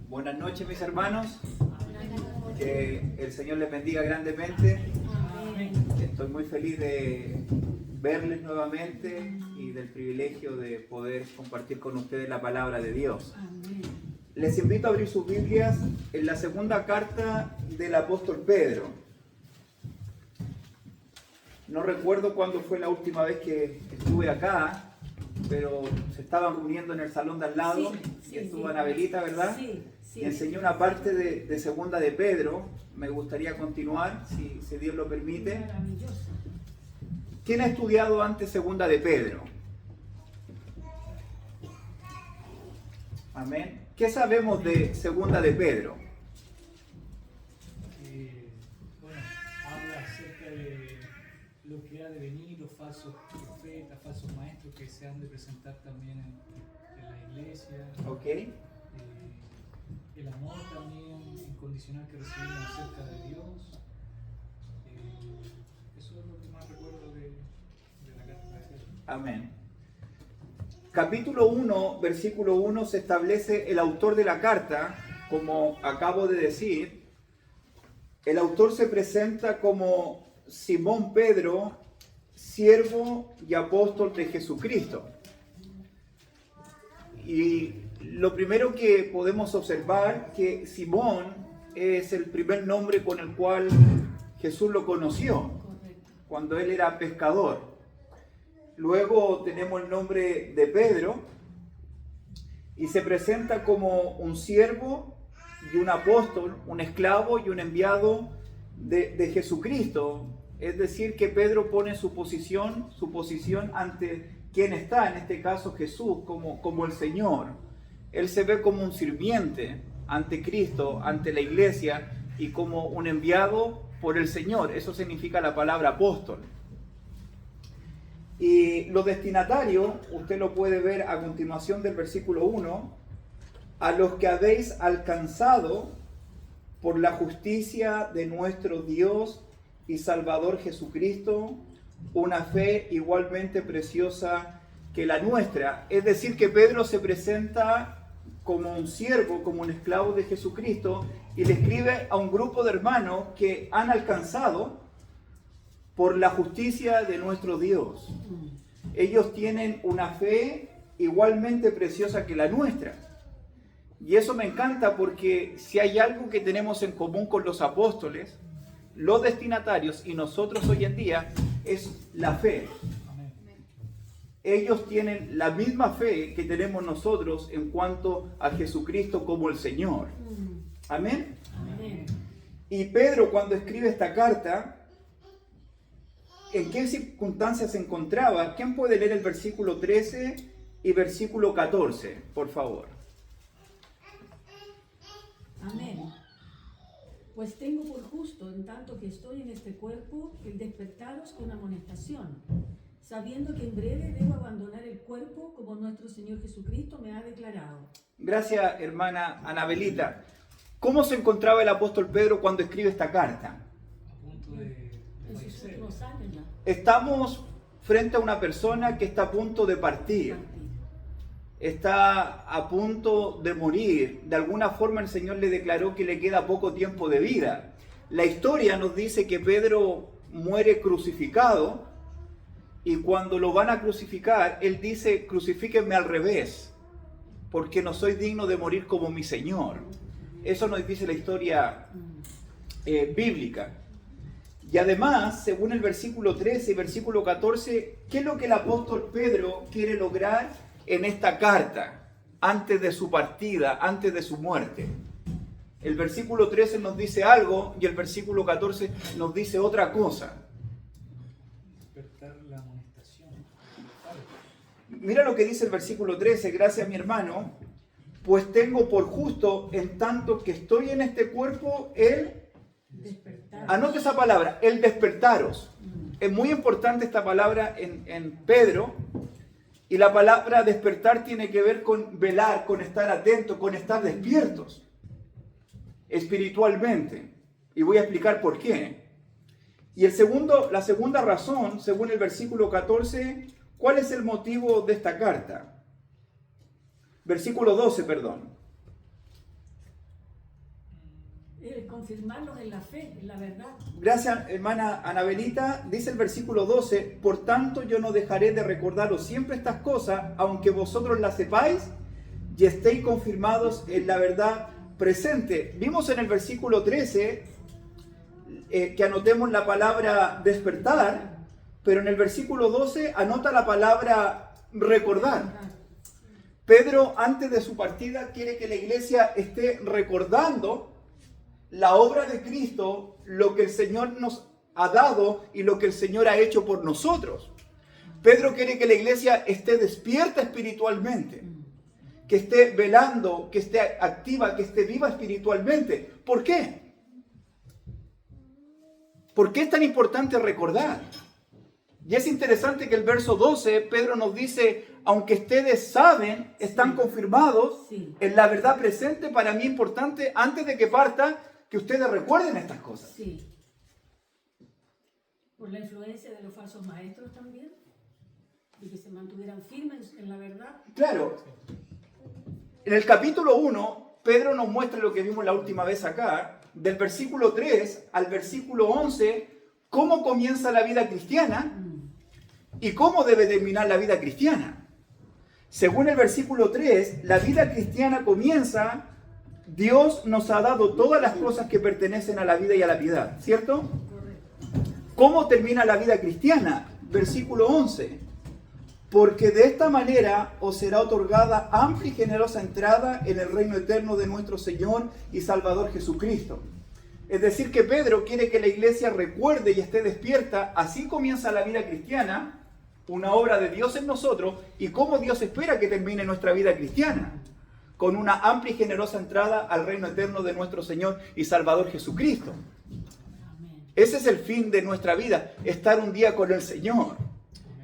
Buenas noches, mis hermanos. Que el Señor les bendiga grandemente. Estoy muy feliz de verles nuevamente y del privilegio de poder compartir con ustedes la palabra de Dios. Les invito a abrir sus Biblias en la segunda carta del apóstol Pedro. No recuerdo cuándo fue la última vez que estuve acá, pero se estaban reuniendo en el salón de al lado y estuvo Anabelita, ¿verdad? Sí. Y enseñó una parte de segunda de Pedro. Me gustaría continuar, si Dios lo permite. Maravilloso. ¿Quién ha estudiado antes segunda de Pedro? Amén. ¿Qué sabemos de segunda de Pedro? Bueno, habla acerca de lo que ha de venir, los falsos profetas, falsos maestros que se han de presentar también en la iglesia. ¿Ok? El amor también incondicional que recibimos acerca de Dios. Eso es lo que más recuerdo de la carta de Pedro. Amén. Capítulo 1, versículo 1 se establece el autor de la carta, como acabo de decir. El autor se presenta como Simón Pedro, siervo y apóstol de Jesucristo. Y lo primero que podemos observar que Simón es el primer nombre con el cual Jesús lo conoció, cuando él era pescador. Luego tenemos el nombre de Pedro y se presenta como un siervo y un apóstol, un esclavo y un enviado de Jesucristo. Es decir, que Pedro pone su posición ante quien está, en este caso Jesús, como el Señor. Él se ve como un sirviente ante Cristo, ante la iglesia y como un enviado por el Señor. Eso significa la palabra apóstol. Y los destinatarios, usted lo puede ver a continuación del versículo 1, a los que habéis alcanzado por la justicia de nuestro Dios y Salvador Jesucristo, una fe igualmente preciosa que la nuestra. Es decir, que Pedro se presenta como un siervo, como un esclavo de Jesucristo, y le escribe a un grupo de hermanos que han alcanzado por la justicia de nuestro Dios. Ellos tienen una fe igualmente preciosa que la nuestra. Y eso me encanta porque si hay algo que tenemos en común con los apóstoles, los destinatarios y nosotros hoy en día, es la fe. Amén. Ellos tienen la misma fe que tenemos nosotros en cuanto a Jesucristo como el Señor. Amén. Amén. Y Pedro, cuando escribe esta carta, ¿en qué circunstancias se encontraba? ¿Quién puede leer el versículo 13 y versículo 14, por favor? Amén. Pues tengo por justo, en tanto que estoy en este cuerpo, el despertaros con amonestación, sabiendo que en breve debo abandonar el cuerpo como nuestro Señor Jesucristo me ha declarado. Gracias, hermana Anabelita. ¿Cómo se encontraba el apóstol Pedro cuando escribe esta carta? A punto de En sus fallecer. últimos años ya. Estamos frente a una persona que está a punto de partir. Está a punto de morir. De alguna forma el Señor le declaró que le queda poco tiempo de vida. La historia nos dice que Pedro muere crucificado y cuando lo van a crucificar, él dice: crucifíquenme al revés, porque no soy digno de morir como mi Señor. Eso nos dice la historia bíblica. Y además, según el versículo 13 y versículo 14, ¿qué es lo que el apóstol Pedro quiere lograr en esta carta, antes de su partida, antes de su muerte? El versículo 13 nos dice algo y el versículo 14 nos dice otra cosa. Despertar la amonestación. Mira lo que dice el versículo 13, gracias mi hermano. Pues tengo por justo, en tanto que estoy en este cuerpo, el... Despertaros. Anote esa palabra, el despertaros. Es muy importante esta palabra en Pedro. Y la palabra despertar tiene que ver con velar, con estar atento, con estar despiertos espiritualmente. Y voy a explicar por qué. Y la segunda razón, según el versículo 14, ¿cuál es el motivo de esta carta? Versículo 12, perdón. confirmarlos en la fe, en la verdad. Gracias, hermana Anabelita. Dice el versículo 12, por tanto yo no dejaré de recordaros siempre estas cosas, aunque vosotros las sepáis y estéis confirmados en la verdad presente. Vimos en el versículo 13 que anotemos la palabra despertar, pero en el versículo 12 anota la palabra recordar. Pedro, antes de su partida, quiere que la iglesia esté recordando la obra de Cristo, lo que el Señor nos ha dado y lo que el Señor ha hecho por nosotros. Pedro quiere que la iglesia esté despierta espiritualmente, que esté velando, que esté activa, que esté viva espiritualmente. ¿Por qué? ¿Por qué es tan importante recordar? Y es interesante que el verso 12, Pedro nos dice, aunque ustedes saben, están confirmados en la verdad presente. Para mí es importante, antes de que parta, que ustedes recuerden estas cosas. Sí. Por la influencia de los falsos maestros también, y que se mantuvieran firmes en la verdad. Claro. En el capítulo 1, Pedro nos muestra lo que vimos la última vez acá, del versículo 3 al versículo 11, cómo comienza la vida cristiana y cómo debe terminar la vida cristiana. Según el versículo 3, la vida cristiana comienza, Dios nos ha dado todas las cosas que pertenecen a la vida y a la piedad, ¿cierto? ¿Cómo termina la vida cristiana? Versículo 11. Porque de esta manera os será otorgada amplia y generosa entrada en el reino eterno de nuestro Señor y Salvador Jesucristo. Es decir, que Pedro quiere que la iglesia recuerde y esté despierta. Así comienza la vida cristiana, una obra de Dios en nosotros, y cómo Dios espera que termine nuestra vida cristiana, con una amplia y generosa entrada al reino eterno de nuestro Señor y Salvador Jesucristo. Ese es el fin de nuestra vida, estar un día con el Señor,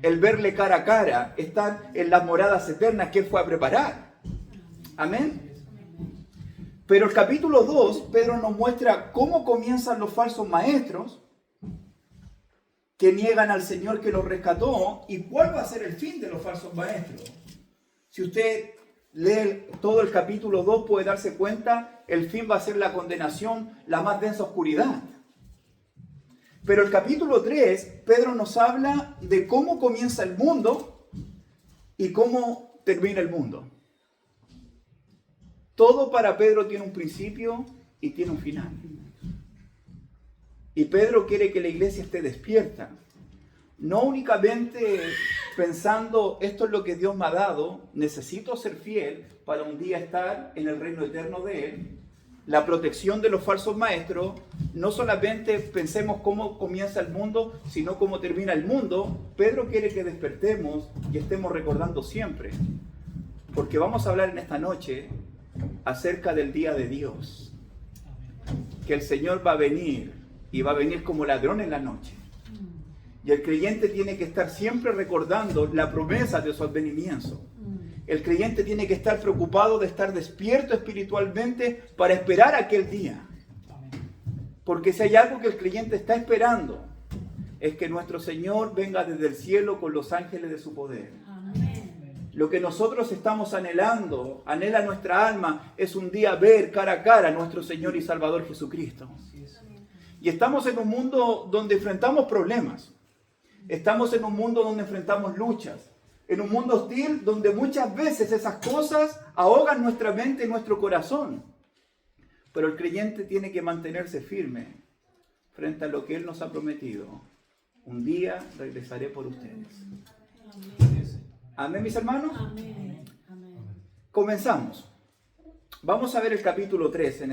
el verle cara a cara, estar en las moradas eternas que Él fue a preparar. Amén. Pero el capítulo 2, Pedro nos muestra cómo comienzan los falsos maestros que niegan al Señor que los rescató y cuál va a ser el fin de los falsos maestros. Si usted lee todo el capítulo 2 puede darse cuenta, el fin va a ser la condenación, la más densa oscuridad. Pero el capítulo 3, Pedro nos habla de cómo comienza el mundo y cómo termina el mundo. Todo para Pedro tiene un principio y tiene un final. Y Pedro quiere que la iglesia esté despierta. No únicamente pensando, esto es lo que Dios me ha dado, necesito ser fiel para un día estar en el reino eterno de Él. La protección de los falsos maestros, no solamente pensemos cómo comienza el mundo, sino cómo termina el mundo. Pedro quiere que despertemos y estemos recordando siempre. Porque vamos a hablar en esta noche acerca del día de Dios. Que el Señor va a venir y va a venir como ladrón en la noche. Y el creyente tiene que estar siempre recordando la promesa de su advenimiento. El creyente tiene que estar preocupado de estar despierto espiritualmente para esperar aquel día. Porque si hay algo que el creyente está esperando, es que nuestro Señor venga desde el cielo con los ángeles de su poder. Lo que nosotros estamos anhelando, anhela nuestra alma, es un día ver cara a cara a nuestro Señor y Salvador Jesucristo. Y estamos en un mundo donde enfrentamos problemas. Estamos en un mundo donde enfrentamos luchas. En un mundo hostil donde muchas veces esas cosas ahogan nuestra mente y nuestro corazón. Pero el creyente tiene que mantenerse firme frente a lo que Él nos ha prometido. Un día regresaré por ustedes. Amén, mis hermanos. Amén. Comenzamos. Vamos a ver el capítulo 3 en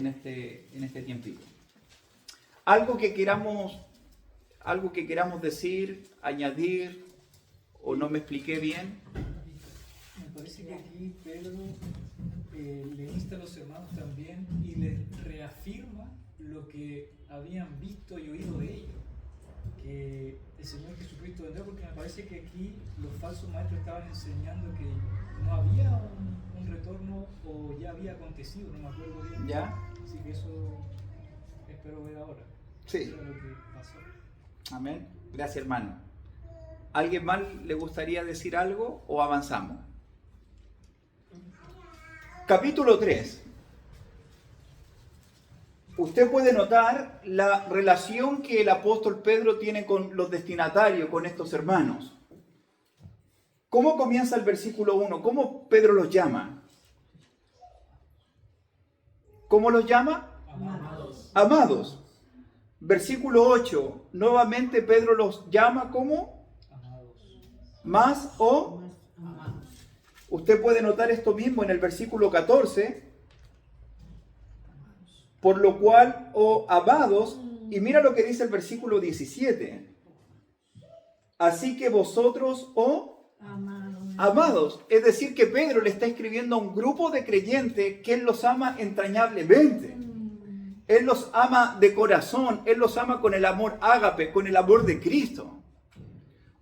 este tiempito. Algo que queramos decir, añadir, o no me expliqué bien. Me parece que aquí Pedro le insta a los hermanos también y les reafirma lo que habían visto y oído de ellos, que el Señor Jesucristo vendrá, porque me parece que aquí los falsos maestros estaban enseñando que no había un retorno o ya había acontecido, no me acuerdo bien. ¿Ya? Así que eso espero ver ahora. Sí. Eso es lo que pasó. Amén. Gracias, hermano. ¿Alguien más le gustaría decir algo o avanzamos? Capítulo 3. usted puede notar la relación que el apóstol Pedro tiene con los destinatarios, con estos hermanos. ¿Cómo comienza el versículo 1? ¿Cómo Pedro los llama? ¿Cómo los llama? Amados. Amados. Versículo 8. Nuevamente Pedro los llama ¿cómo? Amados. Más o. Usted puede notar esto mismo en el versículo 14. Por lo cual, oh amados, y mira lo que dice el versículo 17. Así que vosotros, oh amados, es decir, que Pedro le está escribiendo a un grupo de creyentes que él los ama entrañablemente. Él los ama de corazón, él los ama con el amor ágape, con el amor de Cristo.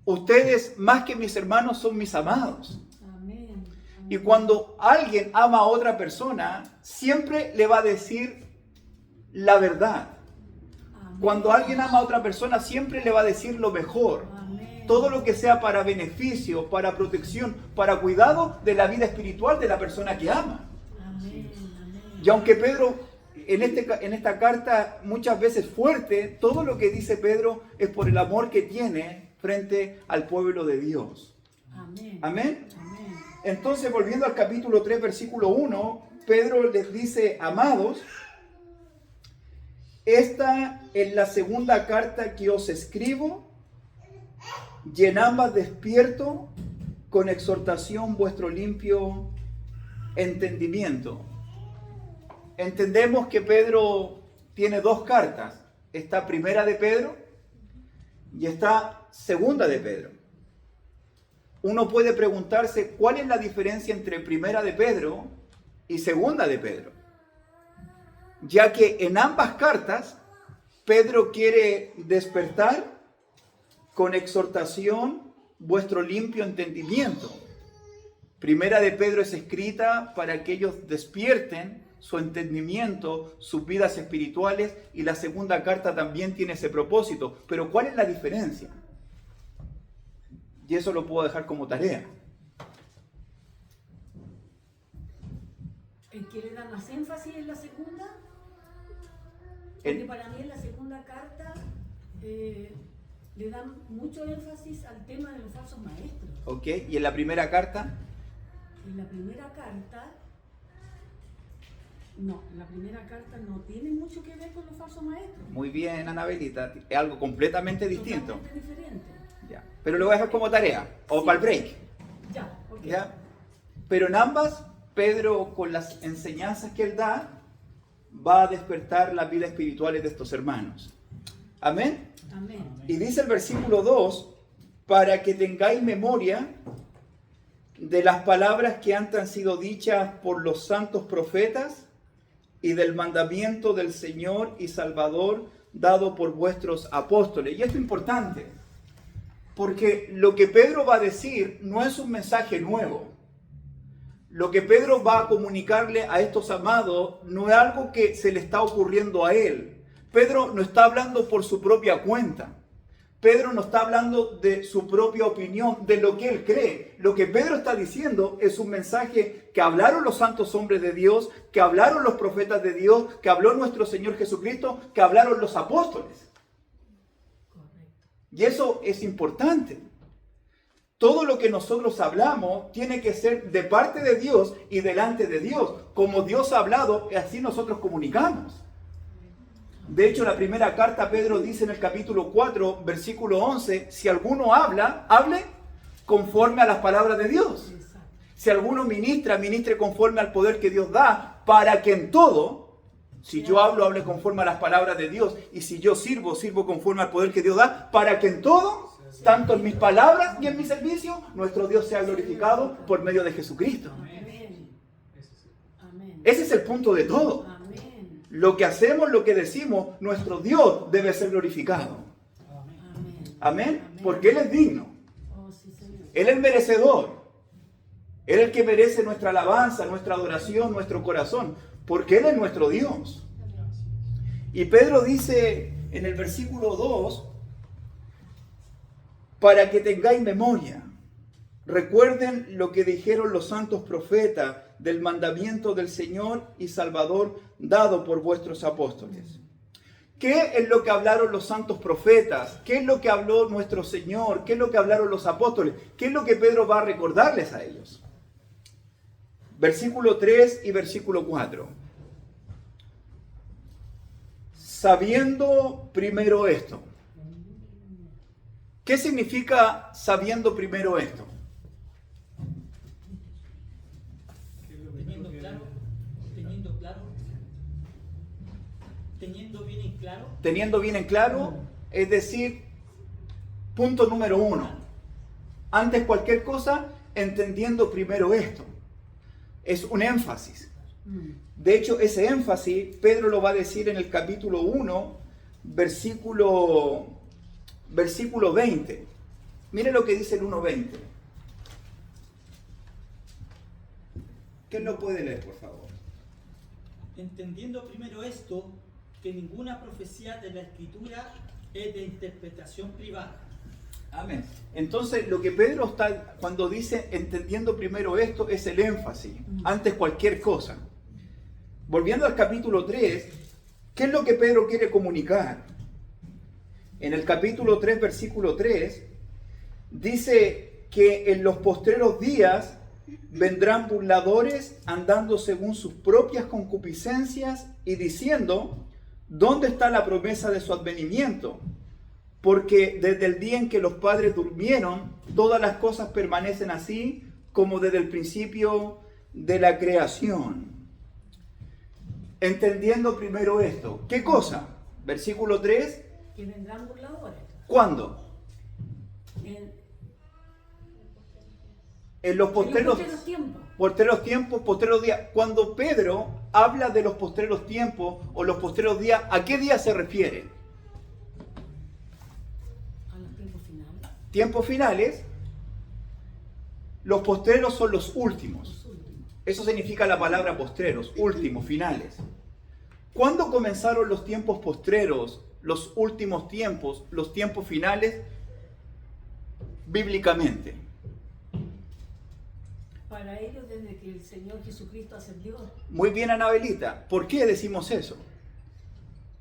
Ustedes, más que mis hermanos, son mis amados. Amén. Y cuando alguien ama a otra persona, siempre le va a decir la verdad. Amén. Cuando alguien ama a otra persona, siempre le va a decir lo mejor. Amén. Todo lo que sea para beneficio, para protección, para cuidado de la vida espiritual de la persona que ama. Amén. Amén. Y aunque Pedro, en esta carta muchas veces fuerte, todo lo que dice Pedro es por el amor que tiene frente al pueblo de Dios. Amén. Amén. Amén. Entonces, volviendo al capítulo 3, versículo 1, Pedro les dice, amados, esta es la segunda carta que os escribo, y en ambas despierto con exhortación vuestro limpio entendimiento. Entendemos que Pedro tiene dos cartas. Está primera de Pedro y está segunda de Pedro. Uno puede preguntarse cuál es la diferencia entre primera de Pedro y segunda de Pedro, ya que en ambas cartas Pedro quiere despertar con exhortación vuestro limpio entendimiento. Primera de Pedro es escrita para que ellos despierten su entendimiento, sus vidas espirituales, y la segunda carta también tiene ese propósito. Pero ¿cuál es la diferencia? Y eso lo puedo dejar como tarea. ¿El que le da más énfasis en la segunda? Porque para mí en la segunda carta le dan mucho énfasis al tema de los falsos maestros. ¿Ok? ¿Y en la primera carta? En la primera carta, no, la primera carta no tiene mucho que ver con los falsos maestros. Muy bien, Anabelita. Es algo completamente distinto. Totalmente diferente. Ya. Pero lo voy a dejar como tarea. O Sí. para el break. Ya, ok. ¿Ya? Pero en ambas, Pedro, con las enseñanzas que él da, va a despertar las vidas espirituales de estos hermanos. Amén. Amén. Y dice el versículo 2, para que tengáis memoria de las palabras que antes han sido dichas por los santos profetas y del mandamiento del Señor y Salvador dado por vuestros apóstoles. Y esto es importante, porque lo que Pedro va a decir no es un mensaje nuevo. Lo que Pedro va a comunicarle a estos amados no es algo que se le está ocurriendo a él. Pedro no está hablando por su propia cuenta. Pedro no está hablando de su propia opinión, de lo que él cree. Lo que Pedro está diciendo es un mensaje que hablaron los santos hombres de Dios, que hablaron los profetas de Dios, que habló nuestro Señor Jesucristo, que hablaron los apóstoles. Correcto. Y eso es importante. Todo lo que nosotros hablamos tiene que ser de parte de Dios y delante de Dios. Como Dios ha hablado, así nosotros comunicamos. De hecho, la primera carta Pedro dice en el capítulo 4, versículo 11, si alguno habla, hable conforme a las palabras de Dios. Exacto. Si alguno ministra, ministre conforme al poder que Dios da, para que en todo, si yo hablo, hable conforme a las palabras de Dios, y si yo sirvo, sirvo conforme al poder que Dios da, para que en todo, tanto en mis palabras y en mi servicio, nuestro Dios sea glorificado por medio de Jesucristo. Amén. Amén. Ese es el punto de todo. Amén. Lo que hacemos, lo que decimos, nuestro Dios debe ser glorificado. Amén. Amén. Porque Él es digno. Oh, sí, Señor. Él es merecedor. Él es el que merece nuestra alabanza, nuestra adoración, nuestro corazón. Porque Él es nuestro Dios. Y Pedro dice en el versículo 2, para que tengáis memoria. Recuerden lo que dijeron los santos profetas del mandamiento del Señor y Salvador dado por vuestros apóstoles. ¿Qué es lo que hablaron los santos profetas? ¿Qué es lo que habló nuestro Señor? ¿Qué es lo que hablaron los apóstoles? ¿Qué es lo que Pedro va a recordarles a ellos? Versículo 3 y versículo 4. Sabiendo primero esto. ¿Qué significa sabiendo primero esto? Teniendo bien en claro, es decir, punto número 1. Antes cualquier cosa, entendiendo primero esto. Es un énfasis. De hecho, ese énfasis, Pedro lo va a decir en el capítulo 1, versículo 20. Mire lo que dice el 1:20. ¿Quién lo puede leer, por favor? Entendiendo primero esto, que ninguna profecía de la Escritura es de interpretación privada. Amén. Entonces, lo que Pedro está, cuando dice entendiendo primero esto, es el énfasis, antes cualquier cosa. Volviendo al capítulo 3, ¿qué es lo que Pedro quiere comunicar? En el capítulo 3, versículo 3, dice que en los postreros días vendrán burladores andando según sus propias concupiscencias y diciendo, ¿dónde está la promesa de su advenimiento? Porque desde el día en que los padres durmieron, todas las cosas permanecen así como desde el principio de la creación. Entendiendo primero esto. ¿Qué cosa? Versículo 3. Que vendrán burladores. ¿Cuándo? En los postreros tiempos, postreros días. Cuando Pedro habla de los postreros tiempos o los postreros días, ¿a qué día se refiere? A los tiempos finales. Tiempos finales. Los postreros son los últimos. Eso significa la palabra postreros, últimos, finales. ¿Cuándo comenzaron los tiempos postreros, los últimos tiempos, los tiempos finales? Bíblicamente. Para ellos desde que el Señor Jesucristo ascendió. Muy bien, Anabelita. ¿Por qué decimos eso?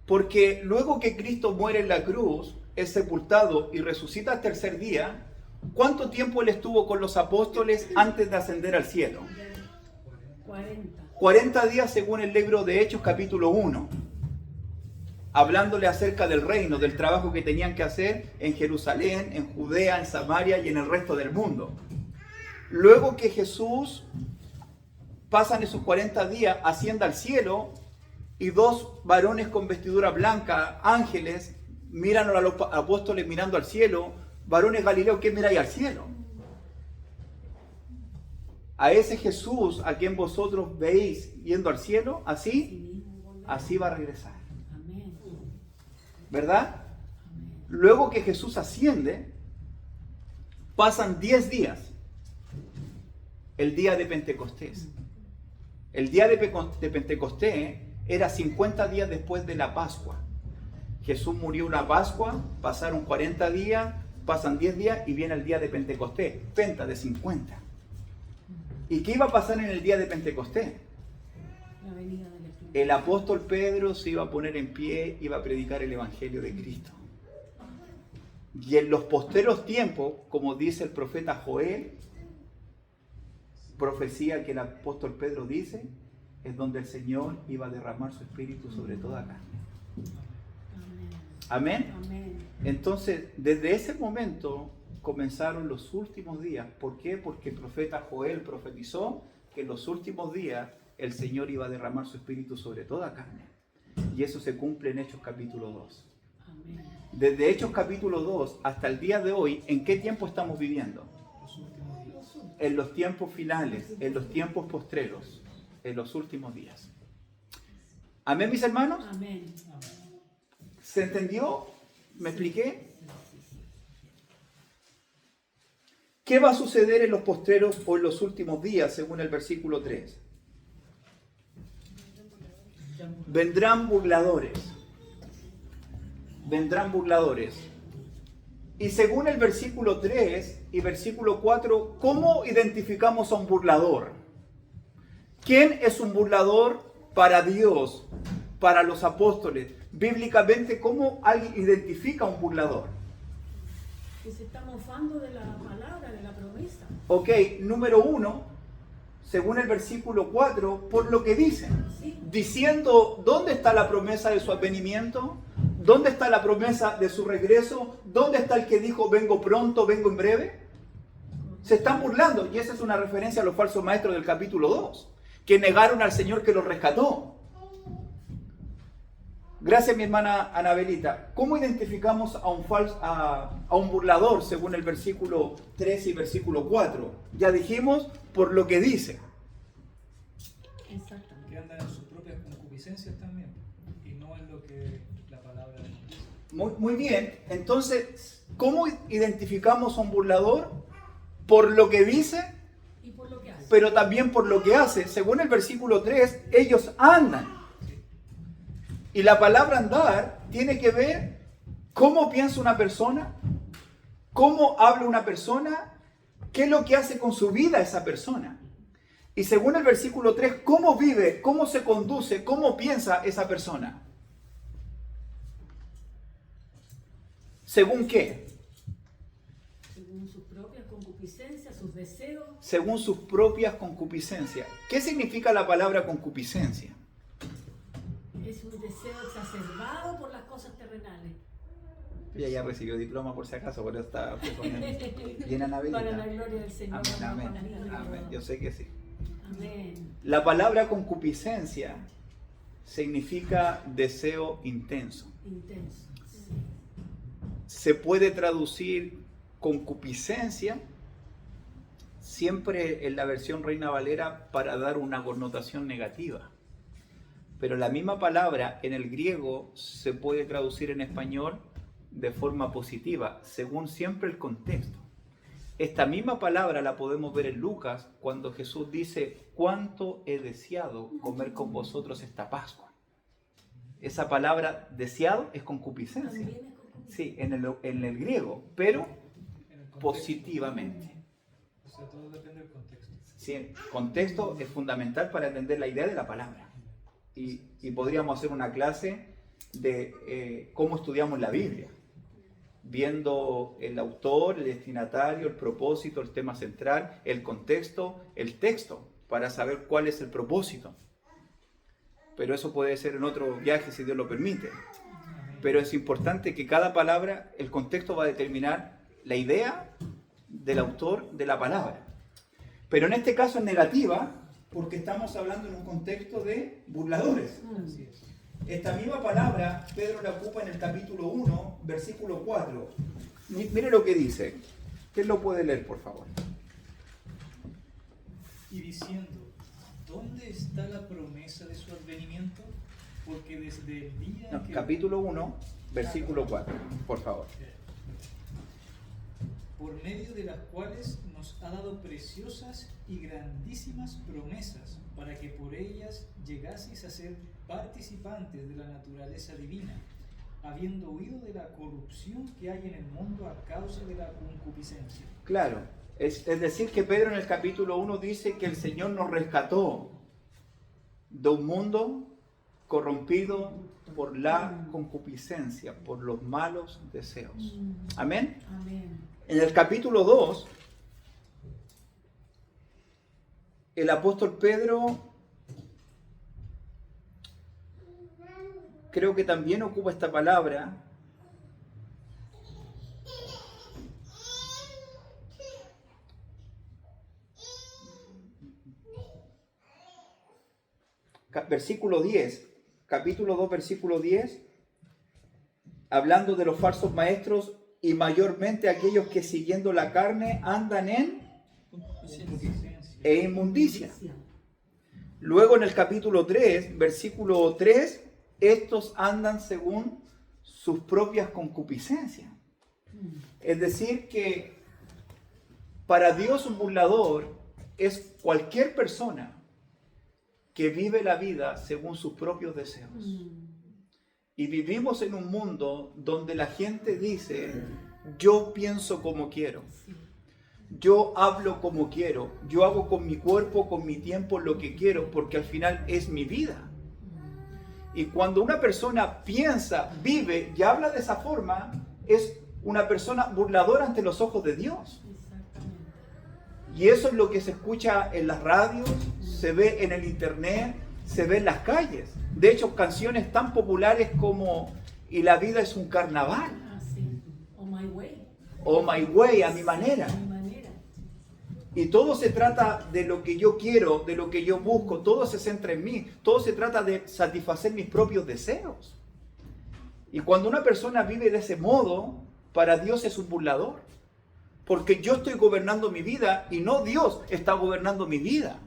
Porque luego que Cristo muere en la cruz, es sepultado y resucita al tercer día, ¿cuánto tiempo Él estuvo con los apóstoles antes de ascender al cielo? 40 días según el libro de Hechos capítulo 1. Hablándole acerca del reino, del trabajo que tenían que hacer en Jerusalén, en Judea, en Samaria y en el resto del mundo. Luego que Jesús pasan esos 40 días, asciende al cielo y dos varones con vestidura blanca, ángeles, miran a los apóstoles mirando al cielo. Varones Galileos, ¿qué miráis al cielo? A ese Jesús a quien vosotros veis yendo al cielo, así va a regresar. ¿Verdad? Luego que Jesús asciende, pasan 10 días. El día de Pentecostés. El día de Pentecostés era 50 días después de la Pascua. Jesús murió una Pascua, pasaron 40 días, pasan 10 días y viene el día de Pentecostés. Penta de 50. ¿Y qué iba a pasar en el día de Pentecostés? La venida del Espíritu. El apóstol Pedro se iba a poner en pie, iba a predicar el Evangelio de Cristo. Y en los posteros tiempos, como dice el profeta Joel, profecía que el apóstol Pedro dice, es donde el Señor iba a derramar su espíritu sobre toda carne. Amén. Amén. Entonces, desde ese momento comenzaron los últimos días. ¿Por qué? Porque el profeta Joel profetizó que en los últimos días el Señor iba a derramar su espíritu sobre toda carne. Y eso se cumple en Hechos capítulo 2. Amén. Desde Hechos capítulo 2 hasta el día de hoy, ¿en qué tiempo estamos viviendo? En los tiempos finales, en los tiempos postreros, en los últimos días. ¿Amén, mis hermanos? Amén. ¿Se entendió? ¿Me expliqué? ¿Qué va a suceder en los postreros o en los últimos días, según el versículo 3? Vendrán burladores. Vendrán burladores. Y según el versículo 3 y versículo 4, ¿cómo identificamos a un burlador? ¿Quién es un burlador para Dios, para los apóstoles? Bíblicamente, ¿cómo alguien identifica a un burlador? Que se está mofando de la palabra, de la promesa. Ok, número 1, según el versículo 4, por lo que dicen. Sí. Diciendo, ¿dónde está la promesa de su advenimiento? ¿Dónde está la promesa de su regreso? ¿Dónde está el que dijo, vengo pronto, vengo en breve? Se están burlando, y esa es una referencia a los falsos maestros del capítulo 2, que negaron al Señor que los rescató. Gracias, mi hermana Anabelita. ¿Cómo identificamos a un burlador según el versículo 3 y versículo 4? Ya dijimos, por lo que dice. Exactamente. Que andan en sus propias concupiscencias también, y no en lo que la palabra dice. Muy bien. Entonces, ¿cómo identificamos a un burlador? Por lo que dice, Y por lo que hace. pero también por lo que hace. Según el versículo 3, ellos andan. Y la palabra andar tiene que ver cómo piensa una persona, cómo habla una persona, qué es lo que hace con su vida esa persona. Y según el versículo 3, cómo vive, cómo se conduce, cómo piensa esa persona. ¿Según qué? Según sus propias concupiscencias, sus deseos. Según sus propias concupiscencias. ¿Qué significa la palabra concupiscencia? Es un deseo exacerbado por las cosas terrenales. Ella ya recibió diploma por si acaso, por eso está bien Anabelita. Para la gloria del Señor. Amén, amén, amén. Yo sé que sí. Amén. La palabra concupiscencia significa deseo intenso. Intenso. Sí. Se puede traducir concupiscencia siempre en la versión Reina Valera para dar una connotación negativa. Pero la misma palabra en el griego se puede traducir en español de forma positiva, según siempre el contexto. Esta misma palabra la podemos ver en Lucas cuando Jesús dice, ¿cuánto he deseado comer con vosotros esta Pascua? Esa palabra deseado es concupiscencia. También es concupiscencia. Sí, en el griego, pero En el contexto. positivamente. O sea, todo depende del contexto. Sí, el contexto es fundamental para entender la idea de la palabra. Y podríamos hacer una clase de cómo estudiamos la Biblia, viendo el autor, el destinatario, el propósito, el tema central, el contexto, el texto, para saber cuál es el propósito. Pero eso puede ser en otro viaje si Dios lo permite. Pero es importante que cada palabra, el contexto va a determinar la idea del autor de la palabra. Pero en este caso es negativa, porque estamos hablando en un contexto de burladores. Así es. Esta misma palabra Pedro la ocupa en el capítulo 1, versículo 4. Mire lo que dice. ¿Quién lo puede leer, por favor? Y diciendo, ¿dónde está la promesa de su advenimiento? Porque desde el día No, que... capítulo 1, versículo 4, por favor. Por medio de las cuales nos ha dado preciosas y grandísimas promesas, para que por ellas llegaseis a ser participantes de la naturaleza divina, habiendo huido de la corrupción que hay en el mundo a causa de la concupiscencia. Claro, es decir que Pedro en el capítulo 1 dice que el Señor nos rescató de un mundo corrompido por la concupiscencia, por los malos deseos. Amén. Amén. En el capítulo 2, el apóstol Pedro creo que también ocupa esta palabra. Versículo 10, capítulo 2, versículo 10, hablando de los falsos maestros y mayormente aquellos que siguiendo la carne andan en inmundicia. Luego en el capítulo 3, versículo 3, estos andan según sus propias concupiscencias. Es decir que para Dios un burlador es cualquier persona que vive la vida según sus propios deseos. Y vivimos en un mundo donde la gente dice yo pienso como quiero. Sí. Yo hablo como quiero. Yo hago con mi cuerpo, con mi tiempo, lo que quiero, porque al final es mi vida. Y cuando una persona piensa, vive y habla de esa forma, es una persona burladora ante los ojos de Dios. Exactamente. Y eso es lo que se escucha en las radios, se ve en el internet, se ve en las calles. De hecho, canciones tan populares como "Y la vida es un carnaval", Ah, sí. Oh my way. o "My Way", a mi manera. A mi manera. Y todo se trata de lo que yo quiero, de lo que yo busco, todo se centra en mí, todo se trata de satisfacer mis propios deseos. Y cuando una persona vive de ese modo, para Dios es un burlador. Porque yo estoy gobernando mi vida y no Dios está gobernando mi vida.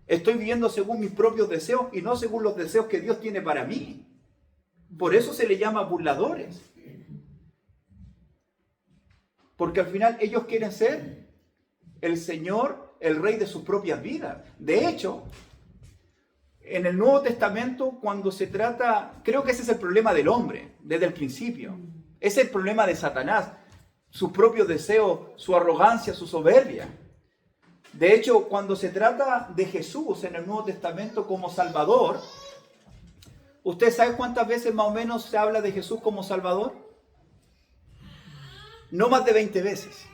Estoy viviendo según mis propios deseos y no según los deseos que Dios tiene para mí. Por eso se le llama burladores. Porque al final ellos quieren ser el Señor, el Rey de sus propias vidas. De hecho, en el Nuevo Testamento, cuando se trata, creo que ese es el problema del hombre, desde el principio. Ese es el problema de Satanás, sus propios deseos, su arrogancia, su soberbia. De hecho, cuando se trata de Jesús en el Nuevo Testamento como Salvador, ¿usted sabe cuántas veces más o menos se habla de Jesús como Salvador? No más de 20 veces.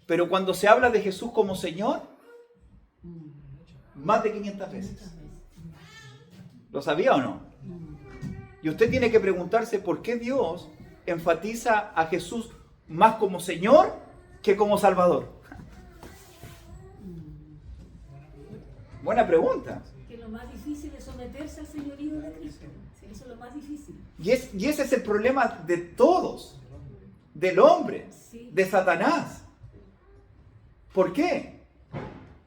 Pero cuando se habla de Jesús como Señor, más de 500 veces. ¿Lo sabía o no? Y usted tiene que preguntarse por qué Dios enfatiza a Jesús más como Señor que como Salvador. Buena pregunta. Que lo más difícil es someterse al señorío de Cristo. Sí, eso es lo más difícil. Y ese es el problema de todos, del hombre, Sí. de Satanás. ¿Por qué?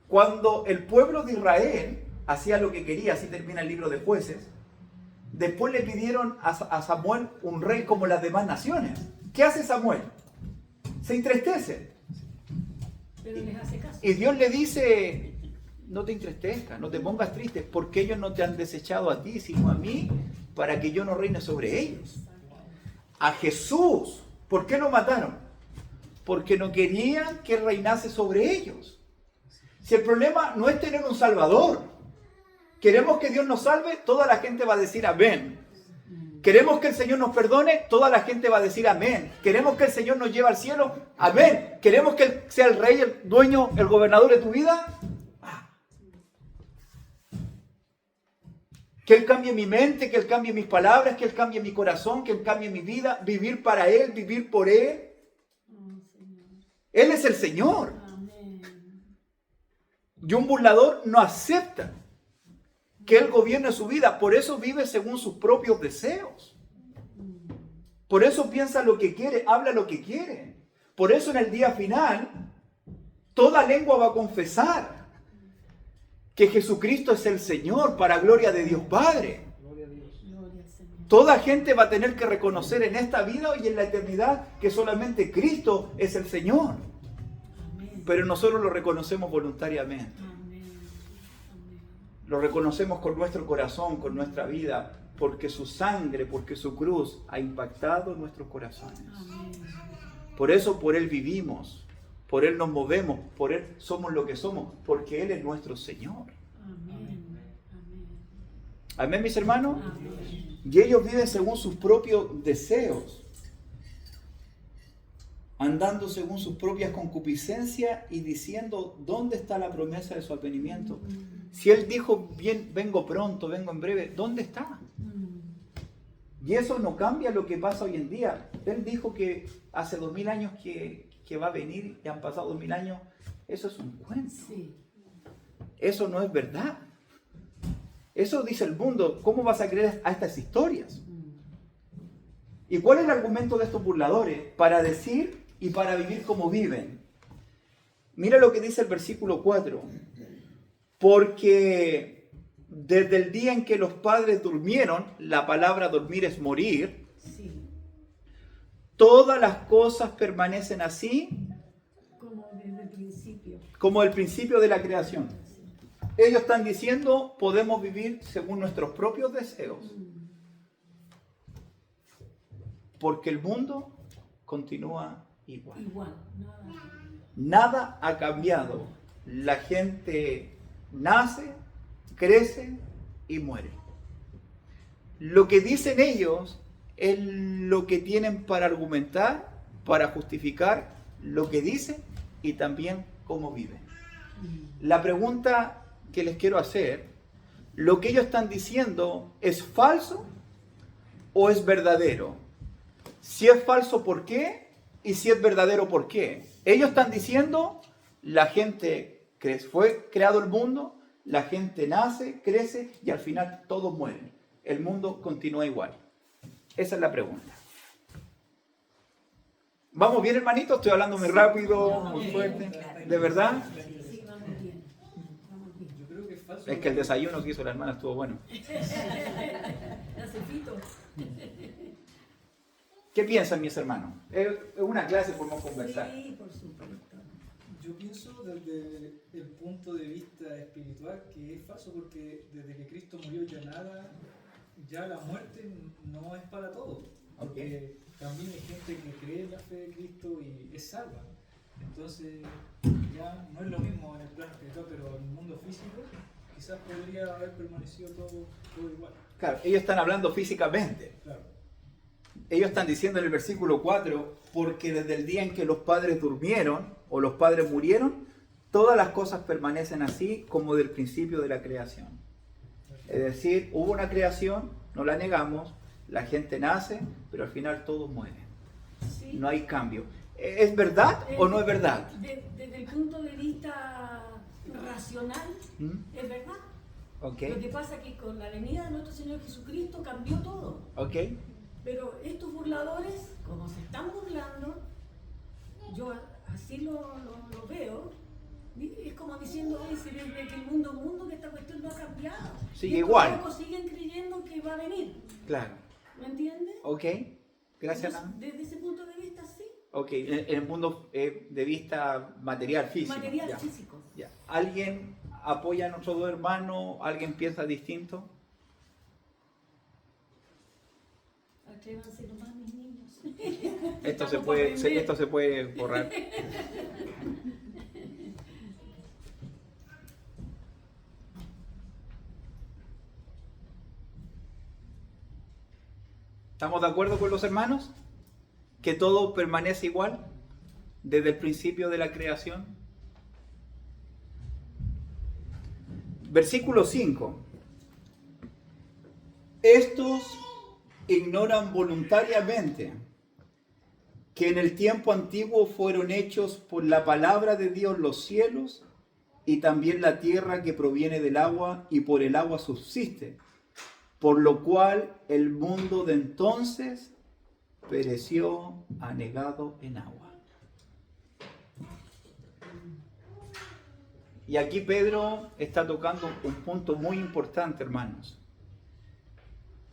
Cuando el pueblo de Israel hacía lo que quería, así termina el libro de Jueces, después le pidieron a Samuel un rey como las demás naciones. ¿Qué hace Samuel? Se entristece. Pero les hace caso. Y Dios le dice, no te entristezcas, no te pongas triste, porque ellos no te han desechado a ti, sino a mí, para que yo no reine sobre ellos. A Jesús, ¿por qué lo mataron? Porque no querían que reinase sobre ellos. Si el problema no es tener un Salvador, queremos que Dios nos salve, toda la gente va a decir amén. Queremos que el Señor nos perdone, toda la gente va a decir amén. Queremos que el Señor nos lleve al cielo, amén. Queremos que Él sea el rey, el dueño, el gobernador de tu vida. Que Él cambie mi mente, que Él cambie mis palabras, que Él cambie mi corazón, que Él cambie mi vida, vivir para Él, vivir por Él. Oh, Señor. Él es el Señor. Amén. Y un burlador no acepta que Él gobierne su vida. Por eso vive según sus propios deseos. Por eso piensa lo que quiere, habla lo que quiere. Por eso en el día final, toda lengua va a confesar que Jesucristo es el Señor para gloria de Dios Padre. Gloria al Señor. Toda gente va a tener que reconocer en esta vida y en la eternidad que solamente Cristo es el Señor. Amén. Pero nosotros lo reconocemos voluntariamente. Amén. Amén. Lo reconocemos con nuestro corazón, con nuestra vida, porque su sangre, porque su cruz ha impactado en nuestros corazones. Amén. Por eso por Él vivimos, por Él nos movemos, por Él somos lo que somos, porque Él es nuestro Señor. Amén. Amén. Amén, mis hermanos. Amén. Y ellos viven según sus propios deseos, andando según sus propias concupiscencias y diciendo, ¿dónde está la promesa de su advenimiento? Si Él dijo, bien, vengo pronto, vengo en breve, ¿dónde está? Y eso no cambia lo que pasa hoy en día. Él dijo que hace 2000 años que va a venir, y han pasado 2000 años. Eso es un cuento. Sí. Eso no es verdad. Eso dice el mundo. ¿Cómo vas a creer a estas historias? ¿Y cuál es el argumento de estos burladores? Para decir y para vivir como viven. Mira lo que dice el versículo 4. Porque desde el día en que los padres durmieron, la palabra dormir es morir, Sí. todas las cosas permanecen así Como desde el principio. como el principio de la creación. Ellos están diciendo, podemos vivir según nuestros propios deseos. Porque el mundo continúa igual. Igual, nada. Nada ha cambiado. La gente nace, crece y muere. Lo que dicen ellos es lo que tienen para argumentar, para justificar lo que dicen y también cómo viven. La pregunta que les quiero hacer, ¿lo que ellos están diciendo es falso o es verdadero? Si es falso, ¿por qué? Y si es verdadero, ¿por qué? Ellos están diciendo, la gente crece, fue creado el mundo, la gente nace, crece y al final todos mueren. El mundo continúa igual. Esa es la pregunta. ¿Vamos bien, hermanito? Estoy hablando muy rápido, muy fuerte. ¿De verdad? Sí, vamos bien. Vamos bien. Yo creo que es falso. Es que el desayuno que hizo la hermana estuvo bueno. La cepito. ¿Qué piensan mis hermanos? Es una clase, podemos conversar. Sí, por supuesto. Yo pienso desde el punto de vista espiritual que es falso porque desde que Cristo murió ya la muerte no es para todos. Porque también hay gente que cree en la fe de Cristo y es salva. Entonces ya no es lo mismo en el plano espiritual, pero en el mundo físico quizás podría haber permanecido todo igual. Claro, ellos están hablando físicamente. Claro. Ellos están diciendo en el versículo 4, porque desde el día en que los padres durmieron o los padres murieron, todas las cosas permanecen así como del principio de la creación. Es decir, hubo una creación, no la negamos, la gente nace, pero al final todos mueren. Sí. No hay cambio. ¿Es verdad o no es verdad? Desde el punto de vista racional, ¿Mm? es verdad. Ok, Lo que pasa es que con la venida de nuestro Señor Jesucristo cambió todo. ok. Pero estos burladores, como se están burlando, yo así lo veo, es como diciendo, oye, si desde que el mundo que esta cuestión no ha cambiado. Sigue Y estos igual. locos siguen creyendo que va a venir. Claro. ¿Me entiendes? Ok. Gracias, Ana. Entonces, desde ese punto de vista, sí. Ok, en el mundo de vista material, físico. Material ya. físico. Ya. ¿Alguien apoya a nuestros dos hermanos? ¿Alguien piensa distinto? Atrévanse nomás, mis niños. Esto se Estamos puede, para aprender. esto se puede borrar. ¿Estamos de acuerdo con los hermanos? ¿Que todo permanece igual desde el principio de la creación? Versículo 5. Estos ignoran voluntariamente que en el tiempo antiguo fueron hechos por la palabra de Dios los cielos y también la tierra que proviene del agua y por el agua subsiste, por lo cual el mundo de entonces pereció anegado en agua. Y aquí Pedro está tocando un punto muy importante, hermanos,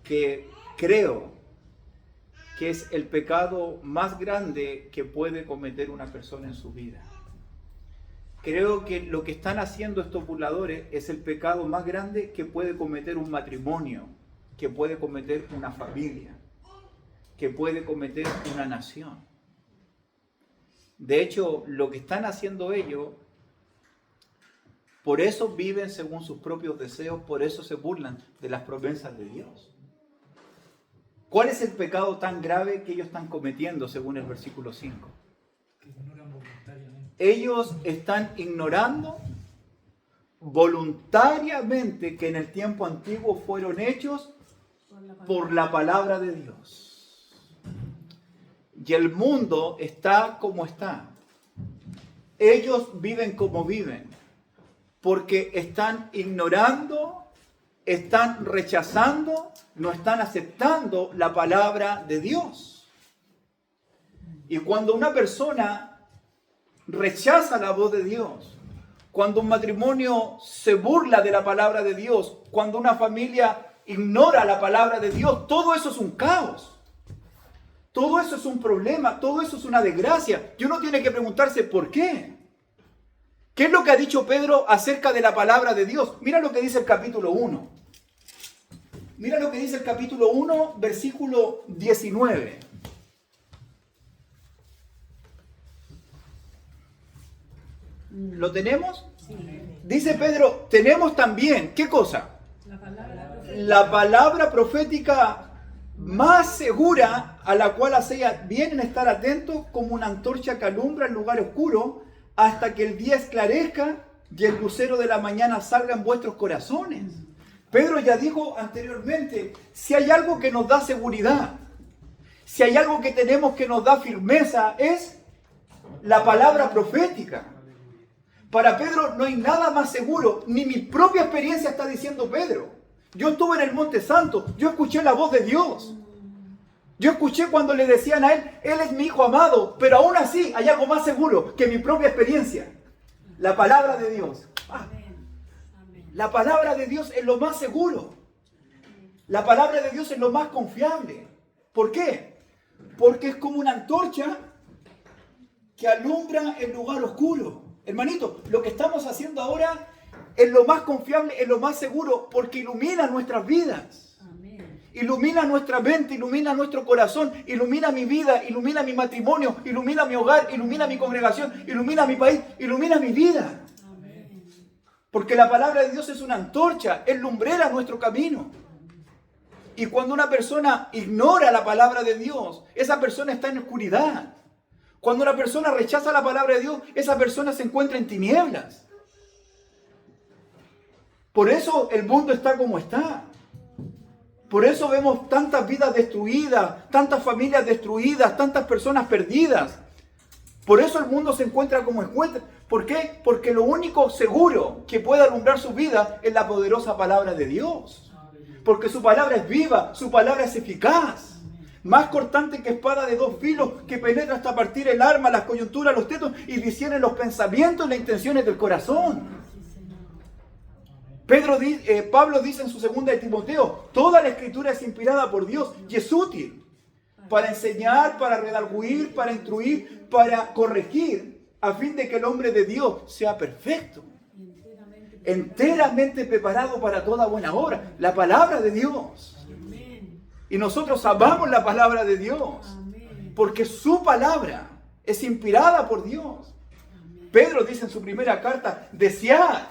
que creo que es el pecado más grande que puede cometer una persona en su vida. Creo que lo que están haciendo estos burladores es el pecado más grande que puede cometer un matrimonio, que puede cometer una familia, que puede cometer una nación. De hecho, lo que están haciendo ellos, por eso viven según sus propios deseos, por eso se burlan de las promesas de Dios. ¿Cuál es el pecado tan grave que ellos están cometiendo según el versículo 5? Que ignoran voluntariamente. Ellos están ignorando voluntariamente que en el tiempo antiguo fueron hechos por la palabra de Dios. Y el mundo está como está. Ellos viven como viven, porque están ignorando, están rechazando, no están aceptando la palabra de Dios. Y cuando una persona rechaza la voz de Dios, cuando un matrimonio se burla de la palabra de Dios, cuando una familia ignora la palabra de Dios, todo eso es un caos. Todo eso es un problema, todo eso es una desgracia. Y uno tiene que preguntarse ¿por qué? ¿Qué es lo que ha dicho Pedro acerca de la palabra de Dios? Mira lo que dice el capítulo 1. Mira lo que dice el capítulo 1, versículo 19. ¿Lo tenemos? Sí. Dice Pedro, tenemos también, ¿qué cosa? La palabra profética. La palabra profética más segura, a la cual hacía bien en estar atentos, como una antorcha que alumbra el lugar oscuro, hasta que el día esclarezca y el lucero de la mañana salga en vuestros corazones. Pedro ya dijo anteriormente, si hay algo que nos da seguridad, si hay algo que tenemos que nos da firmeza, es la palabra profética. Para Pedro no hay nada más seguro, ni mi propia experiencia está diciendo Pedro. Yo estuve en el Monte Santo, yo escuché la voz de Dios. Yo escuché cuando le decían a él es mi hijo amado, pero aún así hay algo más seguro que mi propia experiencia. La palabra de Dios. La palabra de Dios es lo más seguro. La palabra de Dios es lo más confiable. ¿Por qué? Porque es como una antorcha que alumbra el lugar oscuro. Hermanito, lo que estamos haciendo ahora es lo más confiable, es lo más seguro, porque ilumina nuestras vidas. Amén. Ilumina nuestra mente, ilumina nuestro corazón, ilumina mi vida, ilumina mi matrimonio, ilumina mi hogar, ilumina mi congregación, ilumina mi país, ilumina mi vida. Amén. Porque la palabra de Dios es una antorcha, es lumbrera nuestro camino. Y cuando una persona ignora la palabra de Dios, esa persona está en oscuridad. Cuando una persona rechaza la palabra de Dios, esa persona se encuentra en tinieblas. Por eso el mundo está como está. Por eso vemos tantas vidas destruidas, tantas familias destruidas, tantas personas perdidas. Por eso el mundo se encuentra como encuentra. ¿Por qué? Porque lo único seguro que puede alumbrar su vida es la poderosa palabra de Dios. Porque su palabra es viva, su palabra es eficaz. Más cortante que espada de dos filos, que penetra hasta partir el alma, las coyunturas, los tetos y discierne los pensamientos y las intenciones del corazón. Pablo dice en su segunda de Timoteo, toda la escritura es inspirada por Dios y es útil para enseñar, para redarguir, para instruir, para corregir, a fin de que el hombre de Dios sea perfecto, enteramente preparado para toda buena obra. La palabra de Dios. Y nosotros amamos la palabra de Dios, porque su palabra es inspirada por Dios. Pedro dice en su primera carta, desead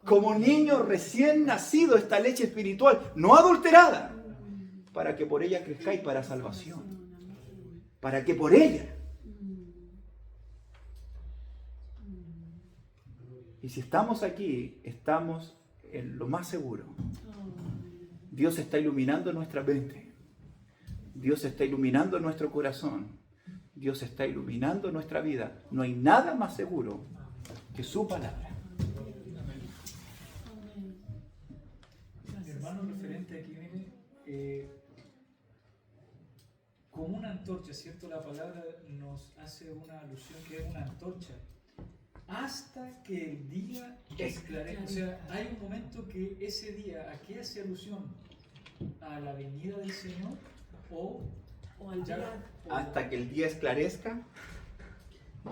como niño recién nacido esta leche espiritual, no adulterada, para que por ella crezcáis para salvación. Para que por ella. Y si estamos aquí, estamos en lo más seguro. Dios está iluminando nuestra mente. Dios está iluminando nuestro corazón. Dios está iluminando nuestra vida. No hay nada más seguro que su palabra. Hermano, referente aquí, mire, como una antorcha, ¿cierto? La palabra nos hace una alusión que es una antorcha. Hasta que el día esclarezca. O sea, hay un momento que ese día, ¿a qué hace alusión? ¿A la venida del Señor? ¿O al día? Hasta que el día esclarezca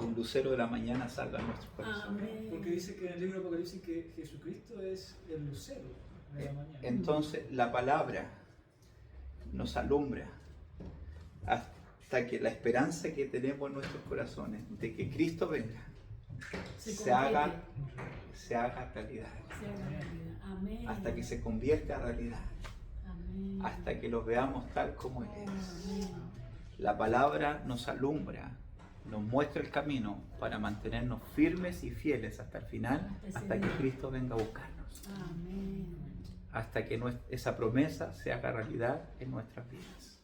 y el lucero de la mañana salga en nuestros corazones. Porque dice que en el libro de Apocalipsis que Jesucristo es el lucero de la mañana. Entonces la palabra nos alumbra hasta que la esperanza que tenemos en nuestros corazones de que Cristo venga se haga realidad. Amén. Hasta que se convierta en realidad. Amén. Hasta que los veamos tal como Él es. La palabra nos alumbra, nos muestra el camino para mantenernos firmes y fieles hasta el final, hasta que Cristo venga a buscarnos. Amén. Hasta que esa promesa se haga realidad en nuestras vidas.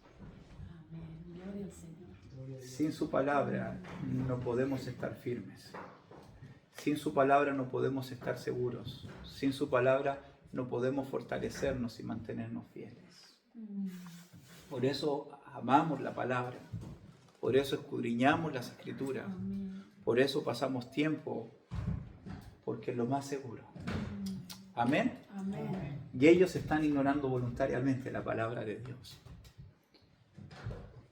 Amén. Gloria al Señor. Sin su palabra no podemos estar firmes. Sin su palabra no podemos estar seguros. Sin su palabra no podemos fortalecernos y mantenernos fieles. Por eso amamos la palabra. Por eso escudriñamos las escrituras. Por eso pasamos tiempo, porque es lo más seguro. Amén. Amén. Y ellos están ignorando voluntariamente la palabra de Dios.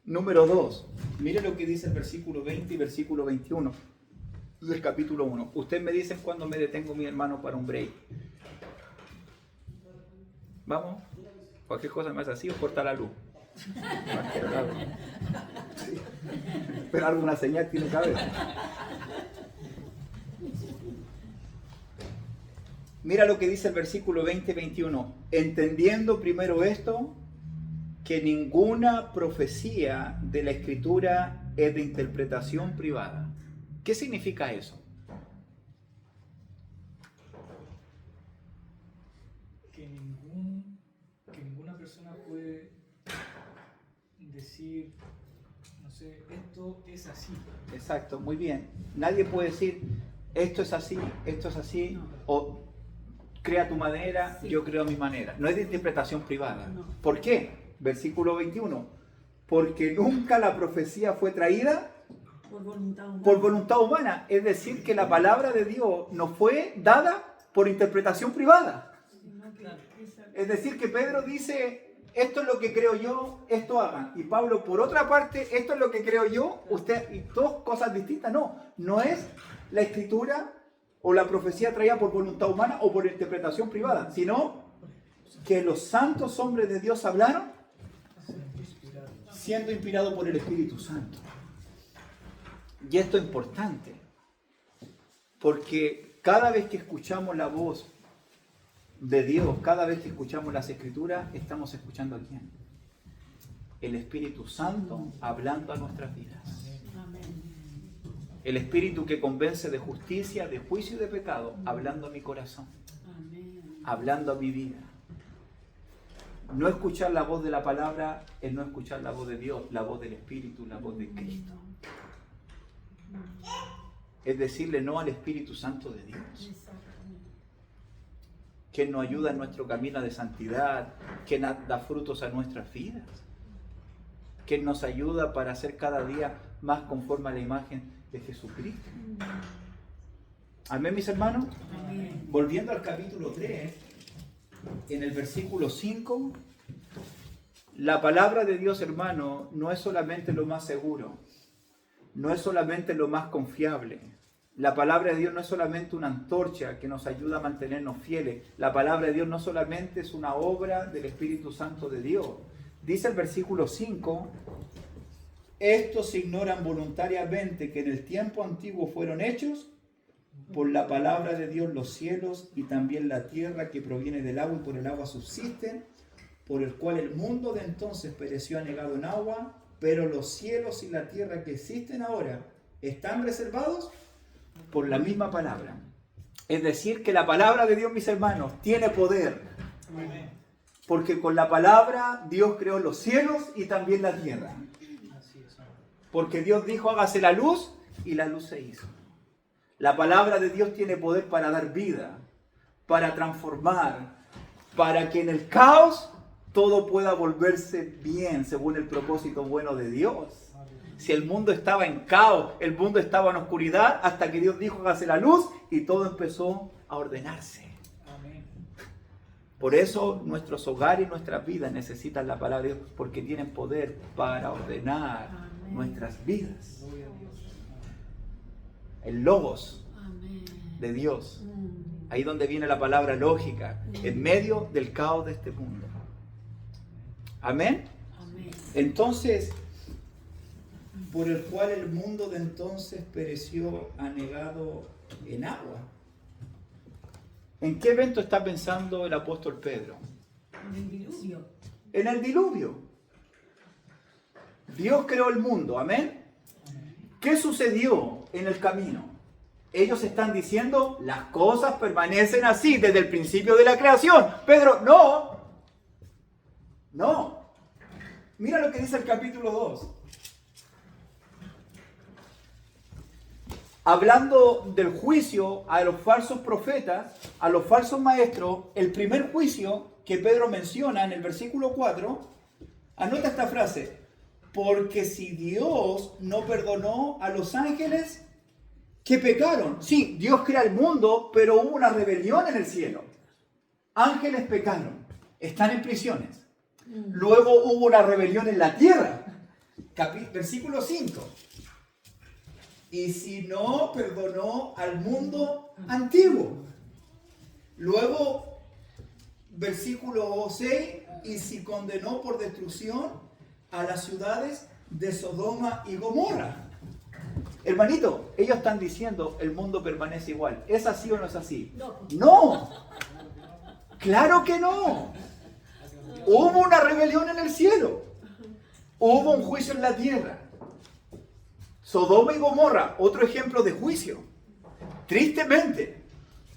Número 2. Mire lo que dice el versículo 20 y versículo 21 del capítulo 1. Ustedes me dicen cuando me detengo, mi hermano, para un break. Vamos. Cualquier cosa me hace así o corta la luz. Pero alguna señal tiene que haber. Mira lo que dice el versículo 20-21. Entendiendo primero esto, que ninguna profecía de la Escritura es de interpretación privada. ¿Qué significa eso? Que ninguna persona puede decir, no sé, esto es así. Exacto, muy bien. Nadie puede decir, esto es así, o crea tu manera, yo creo mi manera. No es de interpretación privada. No. ¿Por qué? Versículo 21. Porque nunca la profecía fue traída Por voluntad humana. por voluntad humana. Es decir, que la palabra de Dios no fue dada por interpretación privada. Sino que esa- Es decir, que Pedro dice, esto es lo que creo yo, esto hagan. Y Pablo, por otra parte, esto es lo que creo yo, usted, y dos cosas distintas. No es la escritura o la profecía traída por voluntad humana o por interpretación privada, sino que los santos hombres de Dios hablaron siendo inspirados por el Espíritu Santo. Y esto es importante, porque cada vez que escuchamos la voz de Dios, cada vez que escuchamos las Escrituras, estamos escuchando a quién? El Espíritu Santo hablando a nuestras vidas. Amén. El Espíritu que convence de justicia, de juicio y de pecado, hablando a mi corazón, Amén. hablando a mi vida. No escuchar la voz de la palabra es no escuchar la voz de Dios, la voz del Espíritu, la voz de Cristo. Es decirle no al Espíritu Santo de Dios, Exactamente. que nos ayuda en nuestro camino de santidad, que da frutos a nuestras vidas, que nos ayuda para ser cada día más conforme a la imagen de Jesucristo. Amén, mis hermanos. Amén. Volviendo al capítulo 3, en el versículo 5, la palabra de Dios, hermano, no es solamente lo más seguro, no es solamente lo más confiable. La palabra de Dios no es solamente una antorcha que nos ayuda a mantenernos fieles. La palabra de Dios no solamente es una obra del Espíritu Santo de Dios. Dice el versículo 5, estos ignoran voluntariamente que en el tiempo antiguo fueron hechos por la palabra de Dios los cielos y también la tierra que proviene del agua y por el agua subsisten, por el cual el mundo de entonces pereció anegado en agua, pero los cielos y la tierra que existen ahora están reservados por la misma palabra. Es decir, que la palabra de Dios, mis hermanos, tiene poder. Amén. Porque con la palabra Dios creó los cielos y también la tierra. Así es. Porque Dios dijo, hágase la luz, y la luz se hizo. La palabra de Dios tiene poder para dar vida, para transformar, para que en el caos todo pueda volverse bien según el propósito bueno de Dios. Si el mundo estaba en caos, el mundo estaba en oscuridad, hasta que Dios dijo, hágase la luz, y todo empezó a ordenarse. Amén. Por eso nuestros hogares y nuestras vidas necesitan la palabra de Dios, porque tienen poder para ordenar Amén. nuestras vidas. Gloria a Dios. El logos Amén. de Dios. Mm. Ahí donde viene la palabra lógica, en medio del caos de este mundo. Amén. Amén. Entonces, por el cual el mundo de entonces pereció anegado en agua. ¿En qué evento está pensando el apóstol Pedro? En el diluvio. En el diluvio. Dios creó el mundo, amén. ¿Qué sucedió en el camino? Ellos están diciendo, las cosas permanecen así desde el principio de la creación. Pedro, no. Mira lo que dice el capítulo 2. Hablando del juicio a los falsos profetas, a los falsos maestros, el primer juicio que Pedro menciona en el versículo 4, anota esta frase, porque si Dios no perdonó a los ángeles que pecaron. Sí, Dios crea el mundo, pero hubo una rebelión en el cielo. Ángeles pecaron, están en prisiones. Luego hubo una rebelión en la tierra. Versículo 5. Y si no perdonó al mundo antiguo. Luego, versículo 6, y si condenó por destrucción a las ciudades de Sodoma y Gomorra. Hermanito, ellos están diciendo el mundo permanece igual. ¿Es así o no es así? No. No. Claro que no. Hubo una rebelión en el cielo. Hubo un juicio en la tierra. Sodoma y Gomorra, otro ejemplo de juicio. Tristemente,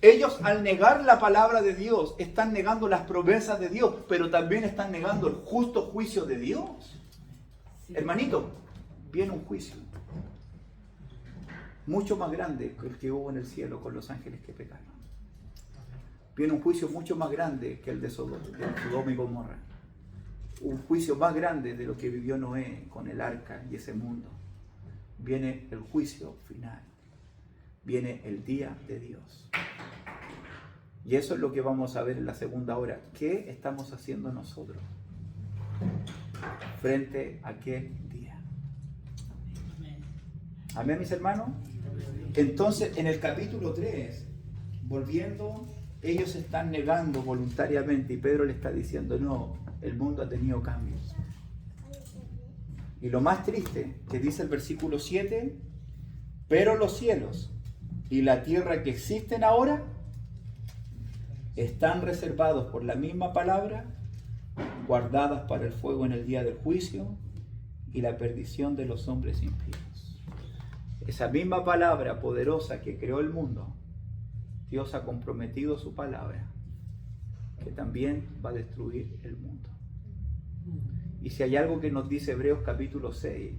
ellos al negar la palabra de Dios, están negando las promesas de Dios, pero también están negando el justo juicio de Dios. Hermanito, viene un juicio mucho más grande que el que hubo en el cielo con los ángeles que pecaron. Viene un juicio mucho más grande que el de Sodoma y Gomorra. Un juicio más grande de lo que vivió Noé con el arca y ese mundo. Viene el juicio final. Viene el día de Dios. Y eso es lo que vamos a ver en la segunda hora. ¿Qué estamos haciendo nosotros frente a aquel día? Amén, mis hermanos. Entonces, en el capítulo 3, volviendo, ellos están negando voluntariamente y Pedro le está diciendo, no, el mundo ha tenido cambios. Y lo más triste, que dice el versículo 7, pero los cielos y la tierra que existen ahora están reservados por la misma palabra, guardadas para el fuego en el día del juicio y la perdición de los hombres impíos. Esa misma palabra poderosa que creó el mundo, Dios ha comprometido su palabra, que también va a destruir el mundo. Y si hay algo que nos dice Hebreos capítulo 6,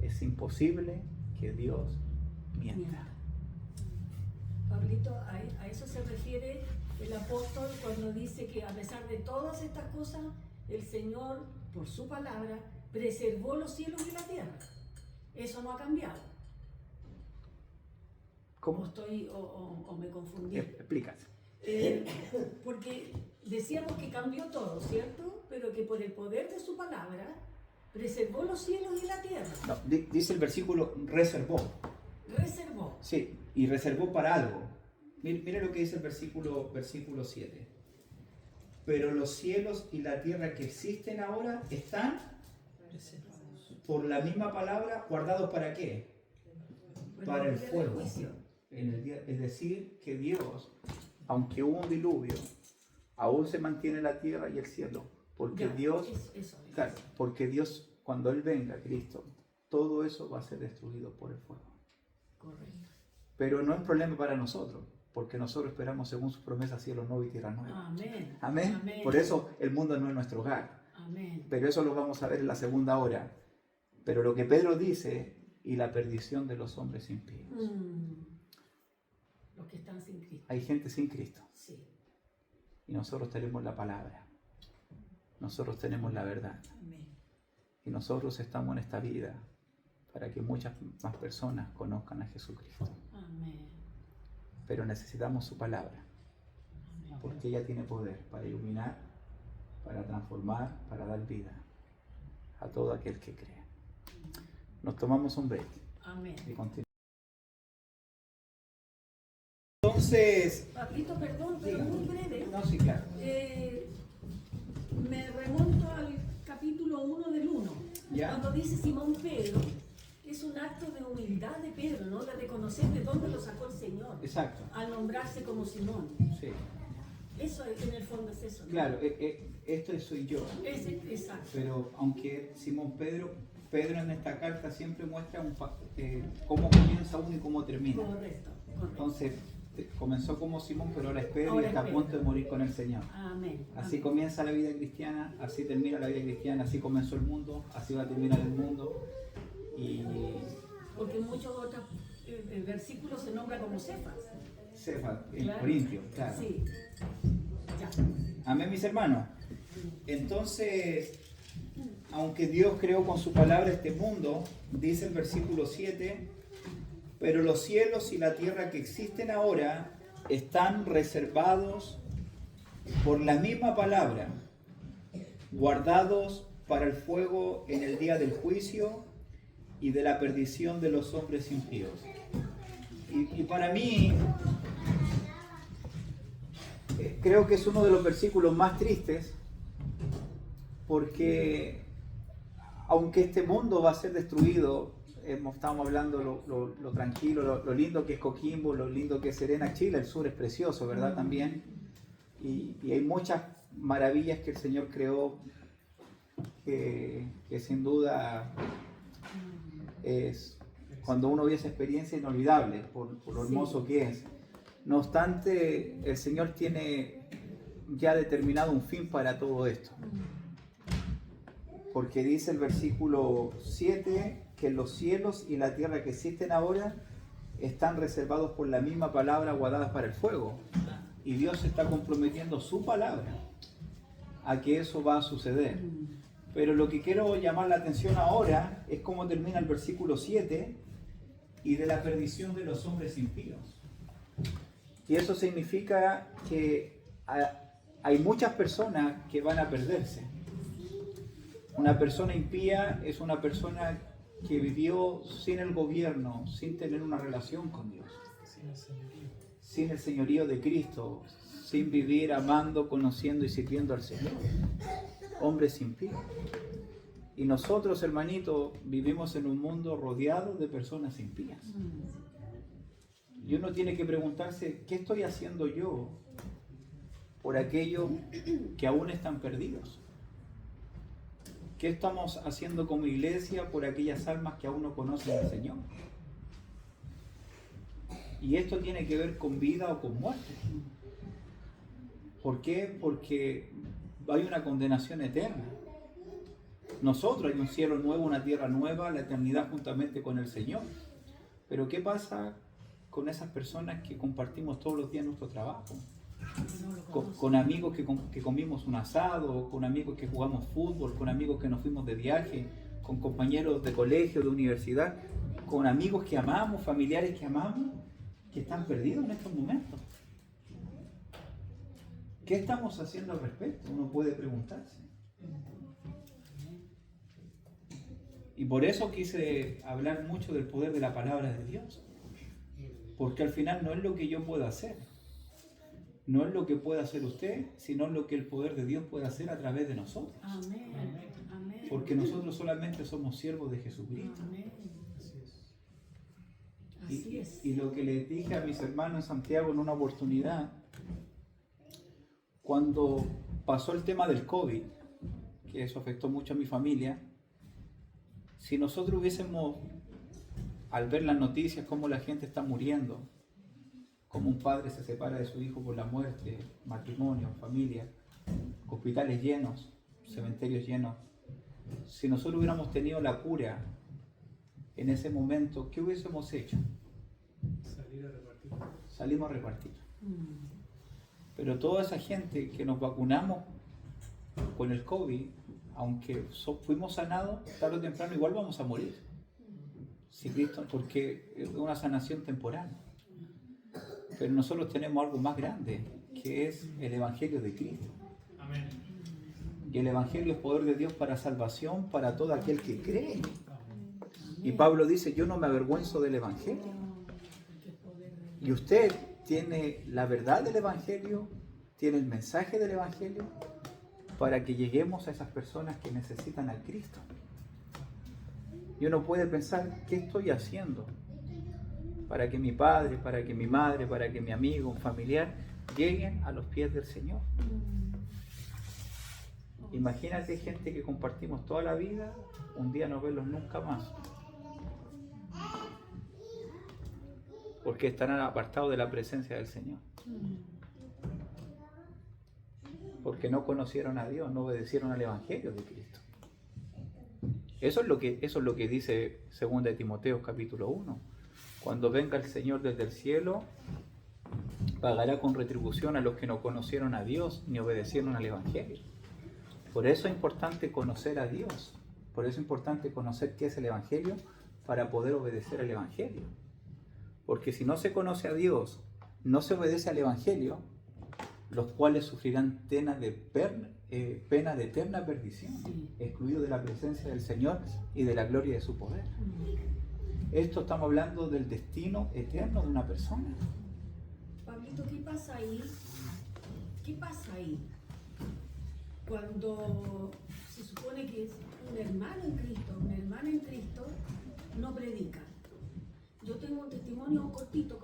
es imposible que Dios mienta. Pablito, a eso se refiere el apóstol cuando dice que a pesar de todas estas cosas, el Señor, por su palabra, preservó los cielos y la tierra. Eso no ha cambiado. ¿Cómo? ¿O me confundí? Explícate. Porque decíamos que cambió todo, ¿cierto? Pero que por el poder de su palabra preservó los cielos y la tierra. No, dice el versículo reservó. Reservó. Sí, y reservó para algo. Mira lo que dice el versículo 7. Pero los cielos y la tierra que existen ahora están por la misma palabra guardados ¿para qué? Para el fuego. En el día, es decir, que Dios, aunque hubo un diluvio, aún se mantiene la tierra y el cielo. Porque Ya, Dios, eso. claro, porque Dios, cuando Él venga, Cristo, todo eso va a ser destruido por el fuego. Correcto. Pero no es problema para nosotros, porque nosotros esperamos según sus promesas cielo nuevo y tierra nueva. Amén. Amén. Amén. Por eso el mundo no es nuestro hogar. Amén. Pero eso lo vamos a ver en la segunda hora. Pero lo que Pedro dice, y la perdición de los hombres impíos. Los que están sin Cristo. Hay gente sin Cristo. Sí. Y nosotros tenemos la palabra. Nosotros tenemos la verdad. Amén. Y nosotros estamos en esta vida para que muchas más personas conozcan a Jesucristo. Amén. Pero necesitamos su palabra. Porque ella tiene poder para iluminar, para transformar, para dar vida a todo aquel que cree. Nos tomamos un break. Amén. Y continuamos. Entonces, Pablito, perdón, pero muy breve. no, sí, claro. Me remonto al capítulo 1 del 1, ¿Ya? cuando dice Simón Pedro, que es un acto de humildad de Pedro, ¿no? De reconocer de dónde lo sacó el Señor, Exacto. al nombrarse como Simón. Sí. Eso en el fondo es eso, ¿no? Claro, esto soy yo. Exacto. Pero aunque Simón Pedro en esta carta siempre muestra cómo comienza uno y cómo termina. Correcto. Entonces, comenzó como Simón, pero ahora es Pedro Ahora y está es a punto de Pedro. morir con el Señor. Amén. Así Amén. comienza la vida cristiana, así termina la vida cristiana, así comenzó el mundo, así va a terminar el mundo. Y Porque en muchos otros versículos se nombra como Cefas. Cefas, en Claro. Corintios, claro. Sí. Ya. Amén, mis hermanos. Entonces, aunque Dios creó con su palabra este mundo, dice el versículo 7, pero los cielos y la tierra que existen ahora están reservados por la misma palabra, guardados para el fuego en el día del juicio y de la perdición de los hombres impíos. Y para mí, creo que es uno de los versículos más tristes, porque aunque este mundo va a ser destruido, estábamos hablando lo tranquilo, lo lindo que es Coquimbo, lo lindo que es Serena, Chile, el sur es precioso, ¿verdad? También. y hay muchas maravillas que el Señor creó que sin duda es, cuando uno ve esa experiencia, inolvidable por lo hermoso que es. No obstante, el Señor tiene ya determinado un fin para todo esto. Porque dice el versículo 7 que los cielos y la tierra que existen ahora están reservados por la misma palabra guardadas para el fuego. Y Dios está comprometiendo su palabra a que eso va a suceder. Pero lo que quiero llamar la atención ahora es cómo termina el versículo 7 y de la perdición de los hombres impíos. Y eso significa que hay muchas personas que van a perderse. Una persona impía es una persona que vivió sin el gobierno, sin tener una relación con Dios, sin el señorío de Cristo, sin vivir amando, conociendo y sirviendo al Señor. Hombres impíos. Y nosotros, hermanitos, vivimos en un mundo rodeado de personas impías. Y uno tiene que preguntarse, ¿qué estoy haciendo yo por aquellos que aún están perdidos? ¿Qué estamos haciendo como iglesia por aquellas almas que aún no conocen al Señor? Y esto tiene que ver con vida o con muerte. ¿Por qué? Porque hay una condenación eterna. Nosotros hay un cielo nuevo, una tierra nueva, la eternidad juntamente con el Señor. Pero ¿qué pasa con esas personas que compartimos todos los días nuestro trabajo? Con amigos que comimos un asado, con amigos que jugamos fútbol, con amigos que nos fuimos de viaje, con compañeros de colegio, de universidad, con amigos que amamos, familiares que amamos, que están perdidos en estos momentos. ¿Qué estamos haciendo al respecto? Uno puede preguntarse. Y por eso quise hablar mucho del poder de la palabra de Dios. Porque al final no es lo que yo pueda hacer. No es lo que pueda hacer usted, sino lo que el poder de Dios puede hacer a través de nosotros. Amén. Amén. Porque nosotros solamente somos siervos de Jesucristo. Amén. Así es. Y lo que les dije a mis hermanos en Santiago en una oportunidad, cuando pasó el tema del COVID, que eso afectó mucho a mi familia, si nosotros hubiésemos, al ver las noticias, cómo la gente está muriendo, cómo un padre se separa de su hijo por la muerte, matrimonio, familia, hospitales llenos, cementerios llenos, si nosotros hubiéramos tenido la cura en ese momento, ¿qué hubiésemos hecho? Salir a repartir. Salimos a repartir. Pero toda esa gente que nos vacunamos con el COVID, aunque fuimos sanados, tarde o temprano igual vamos a morir. Si Cristo, porque es una sanación temporal. Pero nosotros tenemos algo más grande, que es el Evangelio de Cristo. Amén. Y el Evangelio es poder de Dios para salvación para todo aquel que cree. Y Pablo dice, yo no me avergüenzo del Evangelio. Y usted tiene la verdad del Evangelio, tiene el mensaje del Evangelio, para que lleguemos a esas personas que necesitan a Cristo. Y uno puede pensar, ¿qué estoy haciendo para que mi padre, para que mi madre, para que mi amigo, un familiar, lleguen a los pies del Señor? Imagínate gente que compartimos toda la vida, un día no verlos nunca más, porque estarán apartados de la presencia del Señor, porque no conocieron a Dios, no obedecieron al Evangelio de Cristo. Eso es lo que dice 2 de Timoteo capítulo 1. Cuando venga el Señor desde el cielo, pagará con retribución a los que no conocieron a Dios ni obedecieron al Evangelio. Por eso es importante conocer a Dios, por eso es importante conocer qué es el Evangelio para poder obedecer al Evangelio. Porque si no se conoce a Dios, no se obedece al Evangelio, los cuales sufrirán pena de eterna perdición, excluidos de la presencia del Señor y de la gloria de su poder. Esto estamos hablando del destino eterno de una persona. Pablito, ¿qué pasa ahí? ¿Qué pasa ahí? Cuando se supone que es un hermano en Cristo, una hermana en Cristo, no predica. Yo tengo un testimonio cortito,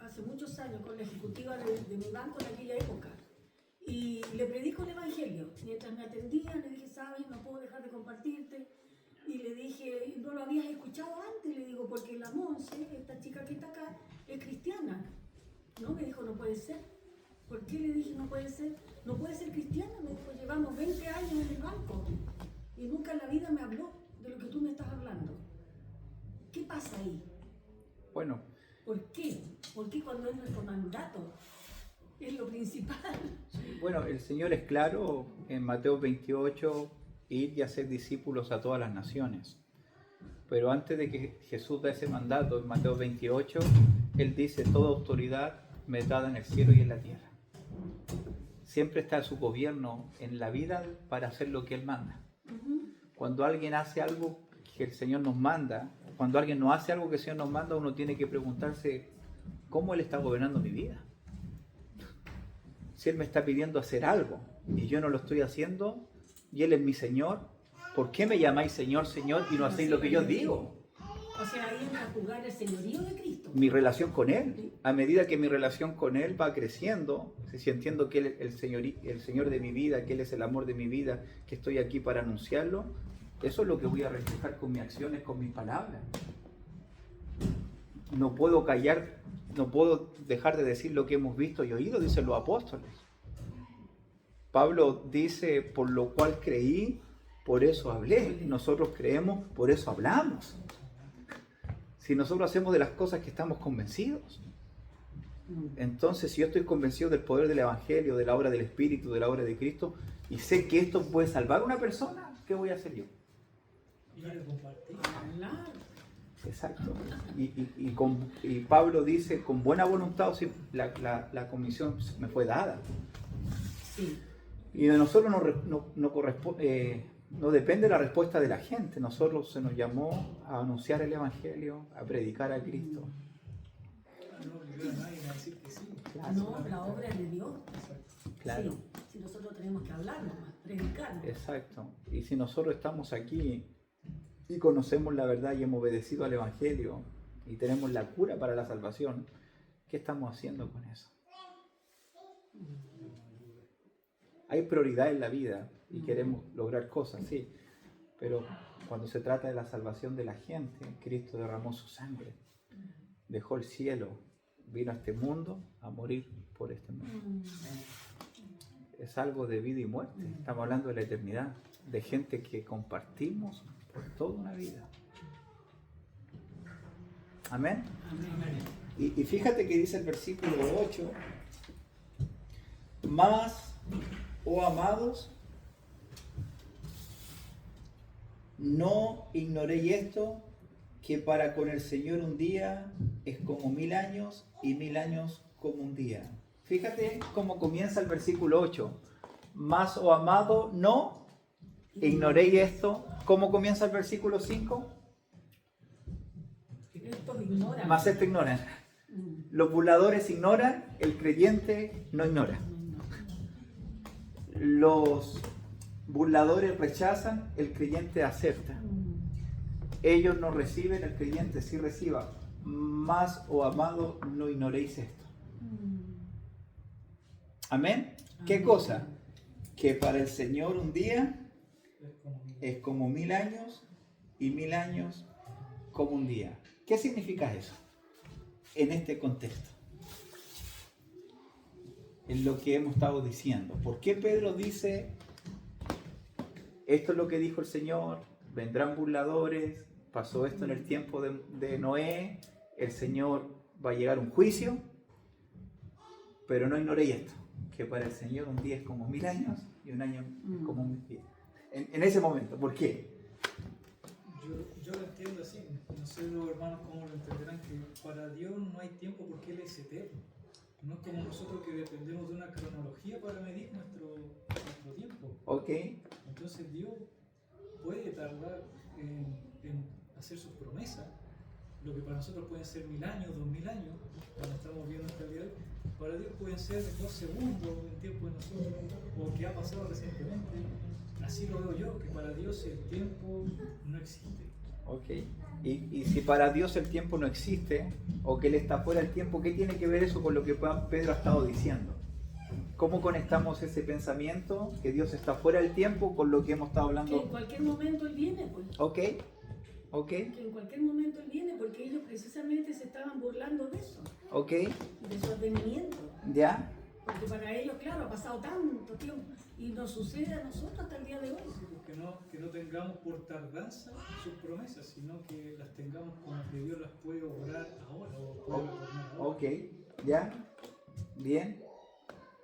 hace muchos años con la ejecutiva de mi banco en aquella época. Y le predico el Evangelio. Mientras me atendía, le dije, sabes, no puedo dejar de compartirte. Y le dije, no lo habías escuchado antes, le digo, porque la Monse, esta chica que está acá, es cristiana. No, me dijo, no puede ser. ¿Por qué? Le dije, no puede ser. No puede ser cristiana, me dijo, llevamos 20 años en el banco. Y nunca en la vida me habló de lo que tú me estás hablando. ¿Qué pasa ahí? Bueno, ¿Por qué? ¿Por qué cuando es nuestro mandato? Es lo principal. bueno, el Señor es claro en Mateo 28, ir y hacer discípulos a todas las naciones. Pero antes de que Jesús da ese mandato, en Mateo 28, Él dice, toda autoridad me es dada en el cielo y en la tierra. Siempre está su gobierno en la vida para hacer lo que Él manda. Cuando alguien hace algo que el Señor nos manda, cuando alguien no hace algo que el Señor nos manda, uno tiene que preguntarse, ¿cómo Él está gobernando mi vida? Si Él me está pidiendo hacer algo y yo no lo estoy haciendo, y Él es mi Señor, ¿por qué me llamáis Señor, Señor y no hacéis lo que yo digo? O sea, ahí entra a jugar el señorío de Cristo. Mi relación con Él, a medida que mi relación con Él va creciendo, si entiendo que Él es el Señor de mi vida, que Él es el amor de mi vida, que estoy aquí para anunciarlo, eso es lo que voy a reflejar con mis acciones, con mis palabras. No puedo callar, no puedo dejar de decir lo que hemos visto y oído, dicen los apóstoles. Pablo dice, por lo cual creí, por eso hablé. Nosotros creemos, por eso hablamos. Si nosotros hacemos de las cosas que estamos convencidos. Entonces, si yo estoy convencido del poder del Evangelio, de la obra del Espíritu, de la obra de Cristo, y sé que esto puede salvar a una persona, ¿qué voy a hacer yo? Y lo compartí. Exacto. Y Pablo dice, con buena voluntad, si la comisión me fue dada. Sí. Y de nosotros no depende la respuesta de la gente. Nosotros se nos llamó a anunciar el Evangelio, a predicar a Cristo. No, yo a nadie me va a decir que sí. Claro. No, la obra es de Dios. Claro. Sí, si nosotros tenemos que hablar nomás, predicar. Exacto. Y si nosotros estamos aquí y conocemos la verdad y hemos obedecido al Evangelio y tenemos la cura para la salvación, ¿qué estamos haciendo con eso? Hay prioridad en la vida y queremos lograr cosas, sí, pero cuando se trata de la salvación de la gente, Cristo derramó su sangre, dejó el cielo, vino a este mundo a morir por este mundo. Es algo de vida y muerte, estamos hablando de la eternidad, de gente que compartimos por toda una vida. Amén. Y fíjate que dice el versículo 8, más, oh amados, no ignoréis esto, que para con el Señor un día es como 1000 años y 1000 años como un día. Fíjate cómo comienza el versículo 8. Más, oh amado, no ignoréis esto. ¿Cómo comienza el versículo 5? Estos ignoran. Más esto ignoran. Los burladores ignoran, el creyente no ignora. Los burladores rechazan, el creyente acepta. Ellos no reciben, el creyente sí reciba. Más, oh amado, no ignoréis esto. Amén. ¿Qué cosa? Que para el Señor un día es como 1000 años y 1000 años como un día. ¿Qué significa eso en este contexto? Es lo que hemos estado diciendo. ¿Por qué Pedro dice, esto es lo que dijo el Señor, vendrán burladores, pasó esto en el tiempo de Noé, el Señor va a llegar a un juicio, pero no ignoréis esto, que para el Señor un día es como 1000 años y un año es como un día. En ese momento, ¿por qué? Yo lo entiendo así, no sé los hermanos cómo lo entenderán, que para Dios no hay tiempo porque Él es eterno. No es como nosotros que dependemos de una cronología para medir nuestro tiempo. Ok. Entonces Dios puede tardar en hacer sus promesas, lo que para nosotros pueden ser 1000 años, 2000 años, cuando estamos viendo esta vida, para Dios pueden ser 2 segundos en tiempo de nosotros, o que ha pasado recientemente. Así lo veo yo, que para Dios el tiempo no existe. Ok. Y si para Dios el tiempo no existe, o que Él está fuera del tiempo, ¿qué tiene que ver eso con lo que Pedro ha estado diciendo? ¿Cómo conectamos ese pensamiento, que Dios está fuera del tiempo, con lo que hemos estado Que en hablando? cualquier momento Él viene, pues. Ok, ok, Que en cualquier momento Él viene, porque ellos precisamente se estaban burlando de eso, ok, de su advenimiento. ya, Porque para ellos, claro, ha pasado tanto tiempo y nos sucede a nosotros hasta el día de hoy. Que no tengamos por tardanza sus promesas, sino que las tengamos como que Dios las puede obrar ahora o puede retornar ahora. ok, ya, bien.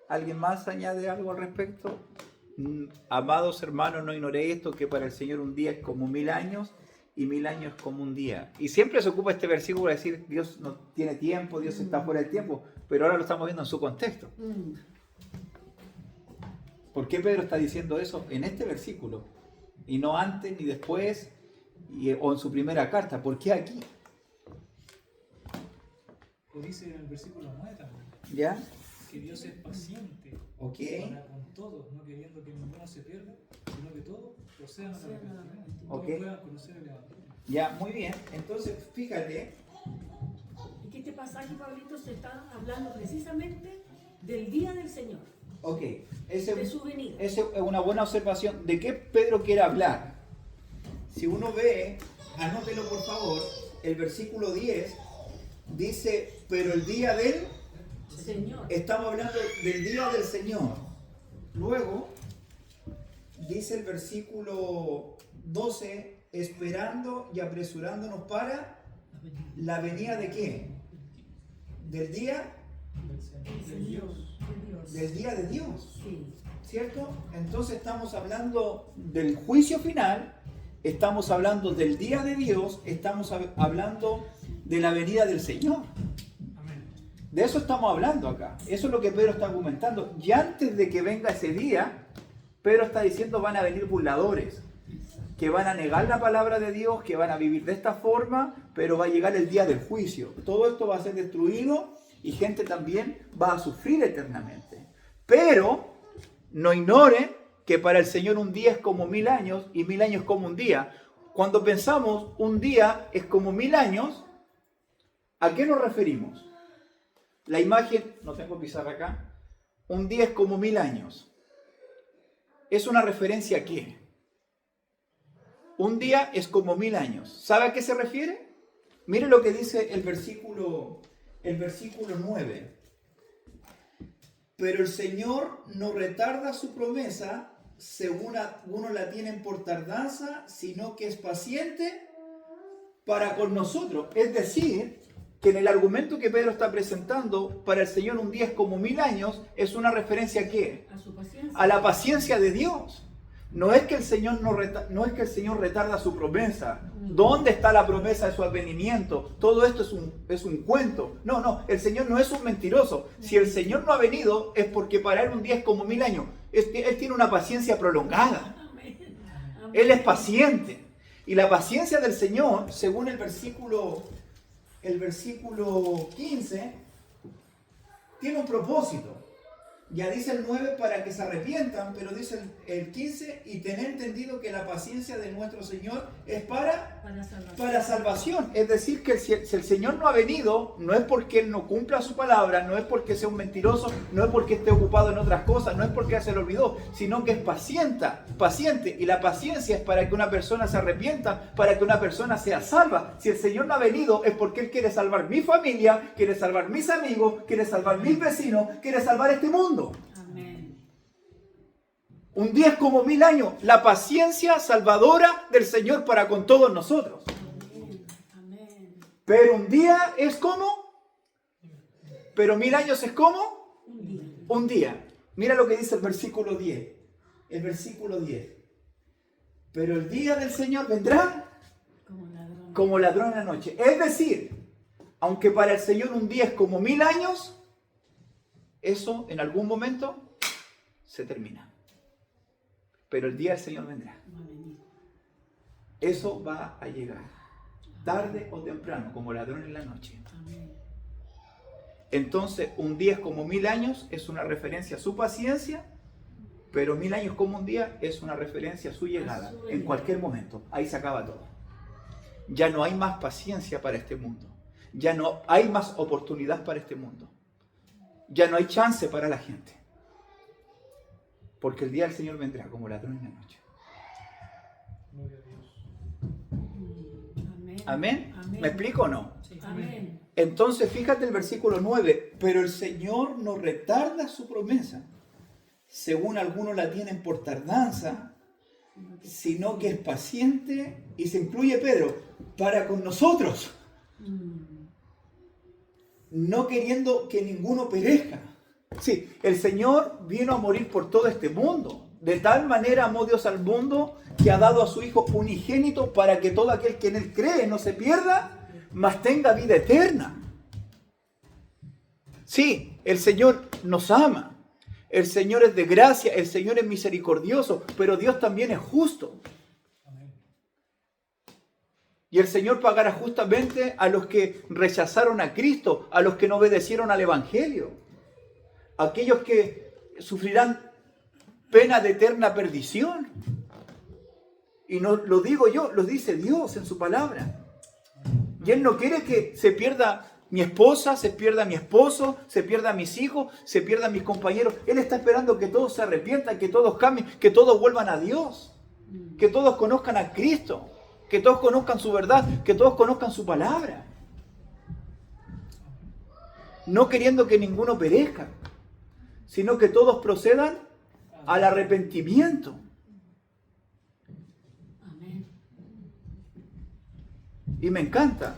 ¿Alguien más añade algo al respecto? Amados hermanos, no ignoréis esto, que para el Señor un día es como 1000 años y 1000 años es como un día. Y siempre se ocupa este versículo para decir Dios no tiene tiempo, Dios está fuera del tiempo, pero ahora lo estamos viendo en su contexto. ¿Por qué Pedro está diciendo eso en este versículo? Y no antes ni después o en su primera carta. ¿Por qué aquí? Lo dice en el versículo 9 también, ¿Ya? que Dios es paciente Ok. para con todos, no queriendo que ninguno se pierda, sino que todos procedan al arrepentimiento, Ok. todos puedan conocer el Evangelio. Ya, muy bien. Entonces, fíjate. Y que este pasaje, Pablito, se está hablando precisamente del día del Señor, Ok. de su venida. Esa es una buena observación. ¿De qué Pedro quiere hablar? Si uno ve, anótelo por favor, el versículo 10 dice, pero el día del... Señor. Estamos hablando del día del Señor. Luego, dice el versículo 12, esperando y apresurándonos para la venida de qué? Del día, Del Dios. De Dios. del día de Dios. Sí. ¿Cierto? Entonces estamos hablando del juicio final, estamos hablando del día de Dios, estamos hablando de la venida del Señor. Amén. De eso estamos hablando acá. Eso es lo que Pedro está argumentando. Y antes de que venga ese día, Pedro está diciendo van a venir burladores, que van a negar la palabra de Dios, que van a vivir de esta forma, pero va a llegar el día del juicio. Todo esto va a ser destruido y gente también va a sufrir eternamente. Pero no ignoren que para el Señor un día es como 1000 años y 1000 años como un día. Cuando pensamos un día es como 1000 años, ¿a qué nos referimos? La imagen, no tengo pizarra acá, un día es como 1000 años. ¿Es una referencia a qué? Un día es como 1000 años. ¿Sabe a qué se refiere? Mire lo que dice el versículo 9. Pero el Señor no retarda su promesa, según algunos la tienen por tardanza, sino que es paciente para con nosotros. Es decir, que en el argumento que Pedro está presentando, para el Señor un día es como 1000 años, es una referencia ¿a qué? A su paciencia. A la paciencia de Dios. No es que el Señor no es que el Señor retarda su promesa. ¿Dónde está la promesa de su advenimiento? Todo esto es un cuento. No, el Señor no es un mentiroso. Si el Señor no ha venido es porque para Él un día es como 1000 años. Él tiene una paciencia prolongada. Amén. Él es paciente. Y la paciencia del Señor, según el versículo 15, tiene un propósito. Ya dice el 9 para que se arrepientan, pero dice el 15, y tener entendido que la paciencia de nuestro Señor es para salvación. Es decir, que si el Señor no ha venido, no es porque Él no cumpla su palabra, no es porque sea un mentiroso, no es porque esté ocupado en otras cosas, no es porque se le olvidó, sino que es paciente. Y la paciencia es para que una persona se arrepienta, para que una persona sea salva. Si el Señor no ha venido, es porque Él quiere salvar mi familia, quiere salvar mis amigos, quiere salvar mis vecinos, quiere salvar este mundo. Amén. Un día es como 1000 años. La paciencia salvadora del Señor para con todos nosotros. Amén. Amén. Pero un día es como. Pero 1000 años es como. Un día. Un día. Mira lo que dice el versículo 10. El versículo 10. Pero el día del Señor vendrá Como ladrón. como ladrón en la noche. Es decir, aunque para el Señor un día es como 1000 años, eso en algún momento se termina. Pero el día del Señor vendrá. Va a venir. Eso va a llegar. Tarde o temprano, como ladrón en la noche. Amén. Entonces, un día es como 1000 años, es una referencia a su paciencia, pero 1000 años como un día es una referencia a su llegada, en cualquier momento. Ahí se acaba todo. Ya no hay más paciencia para este mundo. Ya no hay más oportunidad para este mundo. Ya no hay chance para la gente. porque el día del Señor vendrá como ladrón en la noche. Gloria a Dios. Amén. ¿Amén? Amén. ¿Me explico o no? Sí. Amén. Entonces, fíjate el versículo 9. Pero el Señor no retarda su promesa, según algunos la tienen por tardanza, sino que es paciente, y se incluye Pedro, para con nosotros, no queriendo que ninguno perezca. Sí, el Señor vino a morir por todo este mundo. De tal manera amó Dios al mundo que ha dado a su Hijo unigénito para que todo aquel que en Él cree no se pierda, mas tenga vida eterna. Sí, el Señor nos ama. El Señor es de gracia, el Señor es misericordioso, pero Dios también es justo. Amén. Y el Señor pagará justamente a los que rechazaron a Cristo, a los que no obedecieron al Evangelio. Aquellos que sufrirán pena de eterna perdición. Y no lo digo yo, lo dice Dios en su palabra. Y Él no quiere que se pierda mi esposa, se pierda mi esposo, se pierda mis hijos, se pierdan mis compañeros. Él está esperando que todos se arrepientan, que todos cambien, que todos vuelvan a Dios, que todos conozcan a Cristo, que todos conozcan su verdad, que todos conozcan su palabra. No queriendo que ninguno perezca, sino que todos procedan al arrepentimiento. Amén. Y me encanta,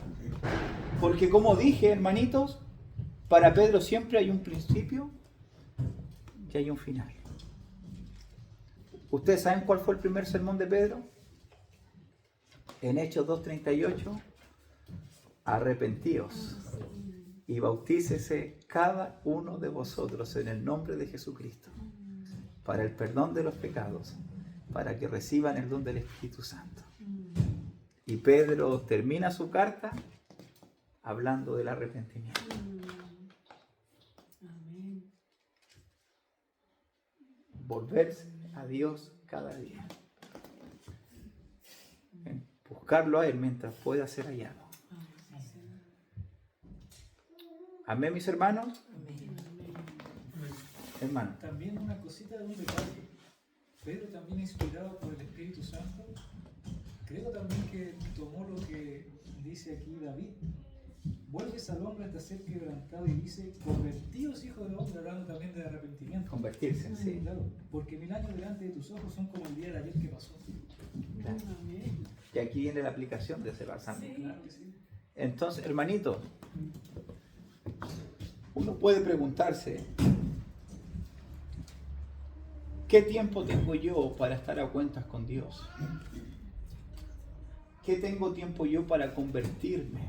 porque como dije, hermanitos, para Pedro siempre hay un principio y hay un final. ¿Ustedes saben cuál fue el primer sermón de Pedro? En Hechos 2:38, arrepentíos y bautícese cada uno de vosotros en el nombre de Jesucristo para el perdón de los pecados, para que reciban el don del Espíritu Santo. Y Pedro termina su carta hablando del arrepentimiento. Amén. Volverse a Dios cada día. Buscarlo a Él mientras pueda ser hallado. Amén, mis hermanos. Hermano. También una cosita de un detalle. Pedro también inspirado por el Espíritu Santo. Creo también que tomó lo que dice aquí David. Vuelves al hombre hasta ser quebrantado y dice, convertíos hijos del hombre, hablando también de arrepentimiento. Convertirse, sí. Claro, porque 1000 años delante de tus ojos son como el día de ayer que pasó. Claro. Amén. Y aquí viene la aplicación de ese versículo. Sí. Claro que sí. Entonces, hermanito, uno puede preguntarse, ¿qué tiempo tengo yo para estar a cuentas con Dios? ¿Qué tengo tiempo yo para convertirme?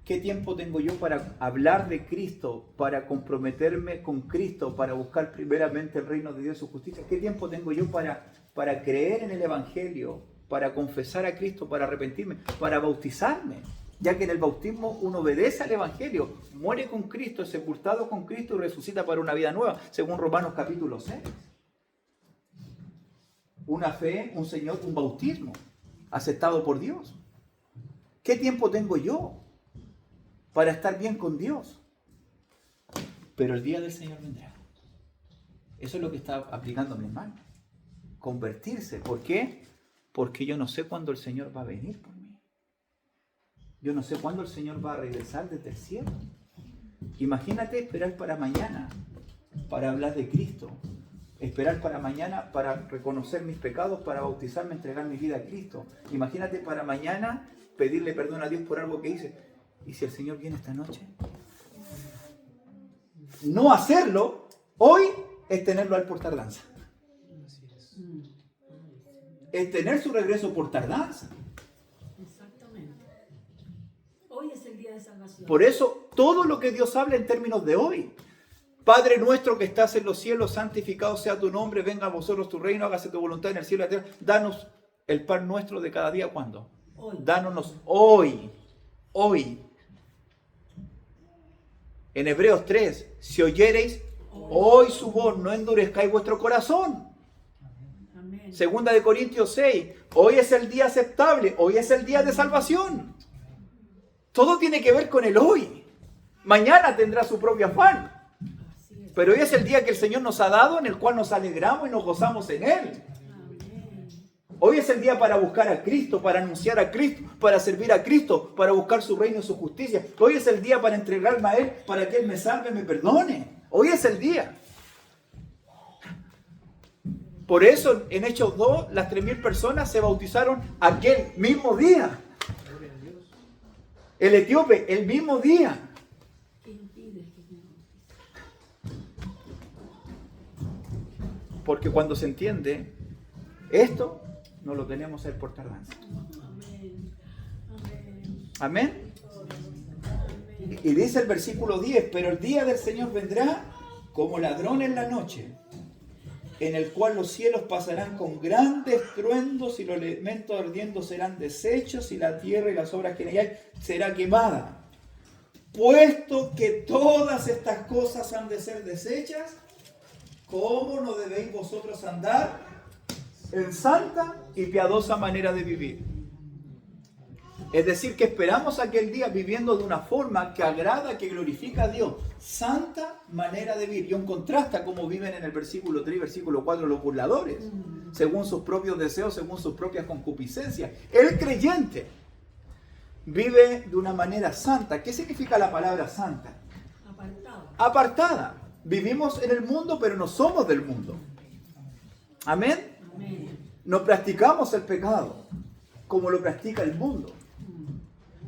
¿Qué tiempo tengo yo para hablar de Cristo, para comprometerme con Cristo, para buscar primeramente el reino de Dios y su justicia? ¿Qué tiempo tengo yo para creer en el Evangelio, para confesar a Cristo, para arrepentirme, para bautizarme? Ya que en el bautismo uno obedece al Evangelio, muere con Cristo, es sepultado con Cristo y resucita para una vida nueva, según Romanos capítulo 6. Una fe, un Señor, un bautismo aceptado por Dios. ¿Qué tiempo tengo yo para estar bien con Dios? Pero el día del Señor vendrá. Eso es lo que está aplicando mi hermano. Convertirse. ¿Por qué? Porque yo no sé cuándo el Señor va a venir por mí. Yo no sé cuándo el Señor va a regresar desde el cielo. Imagínate esperar para mañana para hablar de Cristo. Esperar para mañana para reconocer mis pecados, para bautizarme, entregar mi vida a Cristo. Imagínate para mañana pedirle perdón a Dios por algo que hice. ¿Y si el Señor viene esta noche? No hacerlo hoy es tenerlo a Él por tardanza. Así es. Es tener su regreso por tardanza. Exactamente. Hoy es el día de salvación. Por eso todo lo que Dios habla en términos de hoy. Padre nuestro que estás en los cielos, santificado sea tu nombre, venga a vosotros tu reino, hágase tu voluntad en el cielo y en la tierra. Danos el pan nuestro de cada día. ¿Cuándo? Hoy. Dánonos hoy. Hoy. En Hebreos 3, si oyereis hoy su voz, no endurezcáis vuestro corazón. Amén. Segunda de Corintios 6, hoy es el día aceptable, hoy es el día de salvación. Todo tiene que ver con el hoy. Mañana tendrá su propio afán. Así es. Pero hoy es el día que el Señor nos ha dado, en el cual nos alegramos y nos gozamos en Él. Amén. Hoy es el día para buscar a Cristo, para anunciar a Cristo, para servir a Cristo, para buscar su reino y su justicia. Hoy es el día para entregarme a Él, para que Él me salve y me perdone. Hoy es el día. Por eso en Hechos 2, las 3.000 personas se bautizaron aquel mismo día. El etíope, el mismo día. ¿Qué impide que me bautice? Porque cuando se entiende esto, no lo tenemos el por tardanza. Amén. Amén. Amén. Amén. Y dice el versículo 10, pero el día del Señor vendrá como ladrón en la noche, en el cual los cielos pasarán con grandes estruendos y los elementos ardiendo serán deshechos y la tierra y las obras que en ella hay será quemada. Puesto que todas estas cosas han de ser deshechas, ¿cómo no debéis vosotros andar en santa y piadosa manera de vivir? Es decir, que esperamos aquel día viviendo de una forma que agrada, que glorifica a Dios. Santa manera de vivir. Y un contraste a cómo viven en el versículo 3 y versículo 4 los burladores. Según sus propios deseos, según sus propias concupiscencias. El creyente vive de una manera santa. ¿Qué significa la palabra santa? Apartado. Apartada. Vivimos en el mundo, pero no somos del mundo. Amén. Amén. No practicamos el pecado como lo practica el mundo.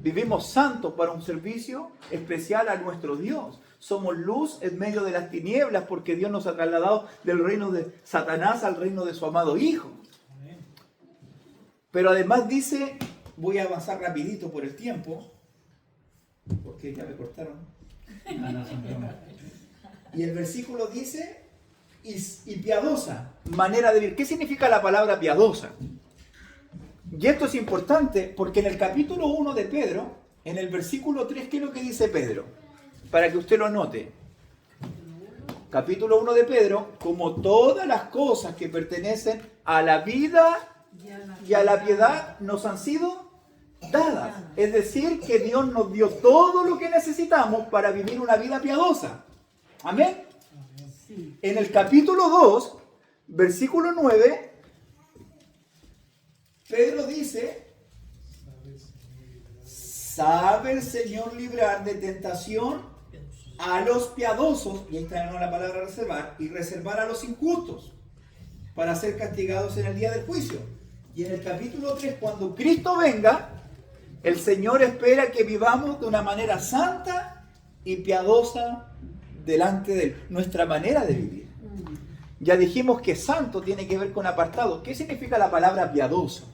Vivimos santos para un servicio especial a nuestro Dios. Somos luz en medio de las tinieblas porque Dios nos ha trasladado del reino de Satanás al reino de su amado Hijo. Pero además dice, voy a avanzar rapidito por el tiempo, porque ya me cortaron. Y el versículo dice, y piadosa, manera de vivir. ¿Qué significa la palabra piadosa? Y esto es importante porque en el capítulo 1 de Pedro, en el versículo 3, ¿qué es lo que dice Pedro? Para que usted lo anote. Capítulo 1 de Pedro, como todas las cosas que pertenecen a la vida y a la piedad nos han sido dadas. Es decir, que Dios nos dio todo lo que necesitamos para vivir una vida piadosa. Amén. Sí. En el capítulo 2, versículo 9, Pedro dice, sabe el Señor librar de tentación a los piadosos, y ahí está la palabra reservar, y reservar a los injustos, para ser castigados en el día del juicio. Y en el capítulo 3, cuando Cristo venga, el Señor espera que vivamos de una manera santa y piadosa delante de Él. Nuestra manera de vivir. Ya dijimos que santo tiene que ver con apartado. ¿Qué significa la palabra piadoso?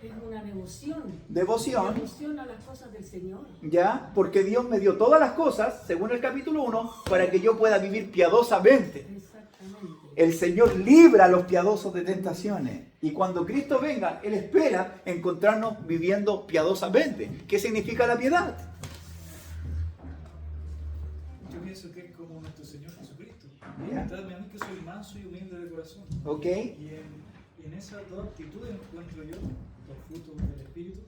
Es una devoción. Devoción. Devoción a las cosas del Señor. Ya, porque Dios me dio todas las cosas, según el capítulo 1, para que yo pueda vivir piadosamente. Exactamente. El Señor libra a los piadosos de tentaciones. Y cuando Cristo venga, Él espera encontrarnos viviendo piadosamente. ¿Qué significa la piedad? Yo pienso que es como nuestro Señor Jesucristo. Ya. Tratadme a mí que soy manso y humilde de corazón. ¿Ok? Y en esas dos actitudes encuentro yo los frutos del Espíritu,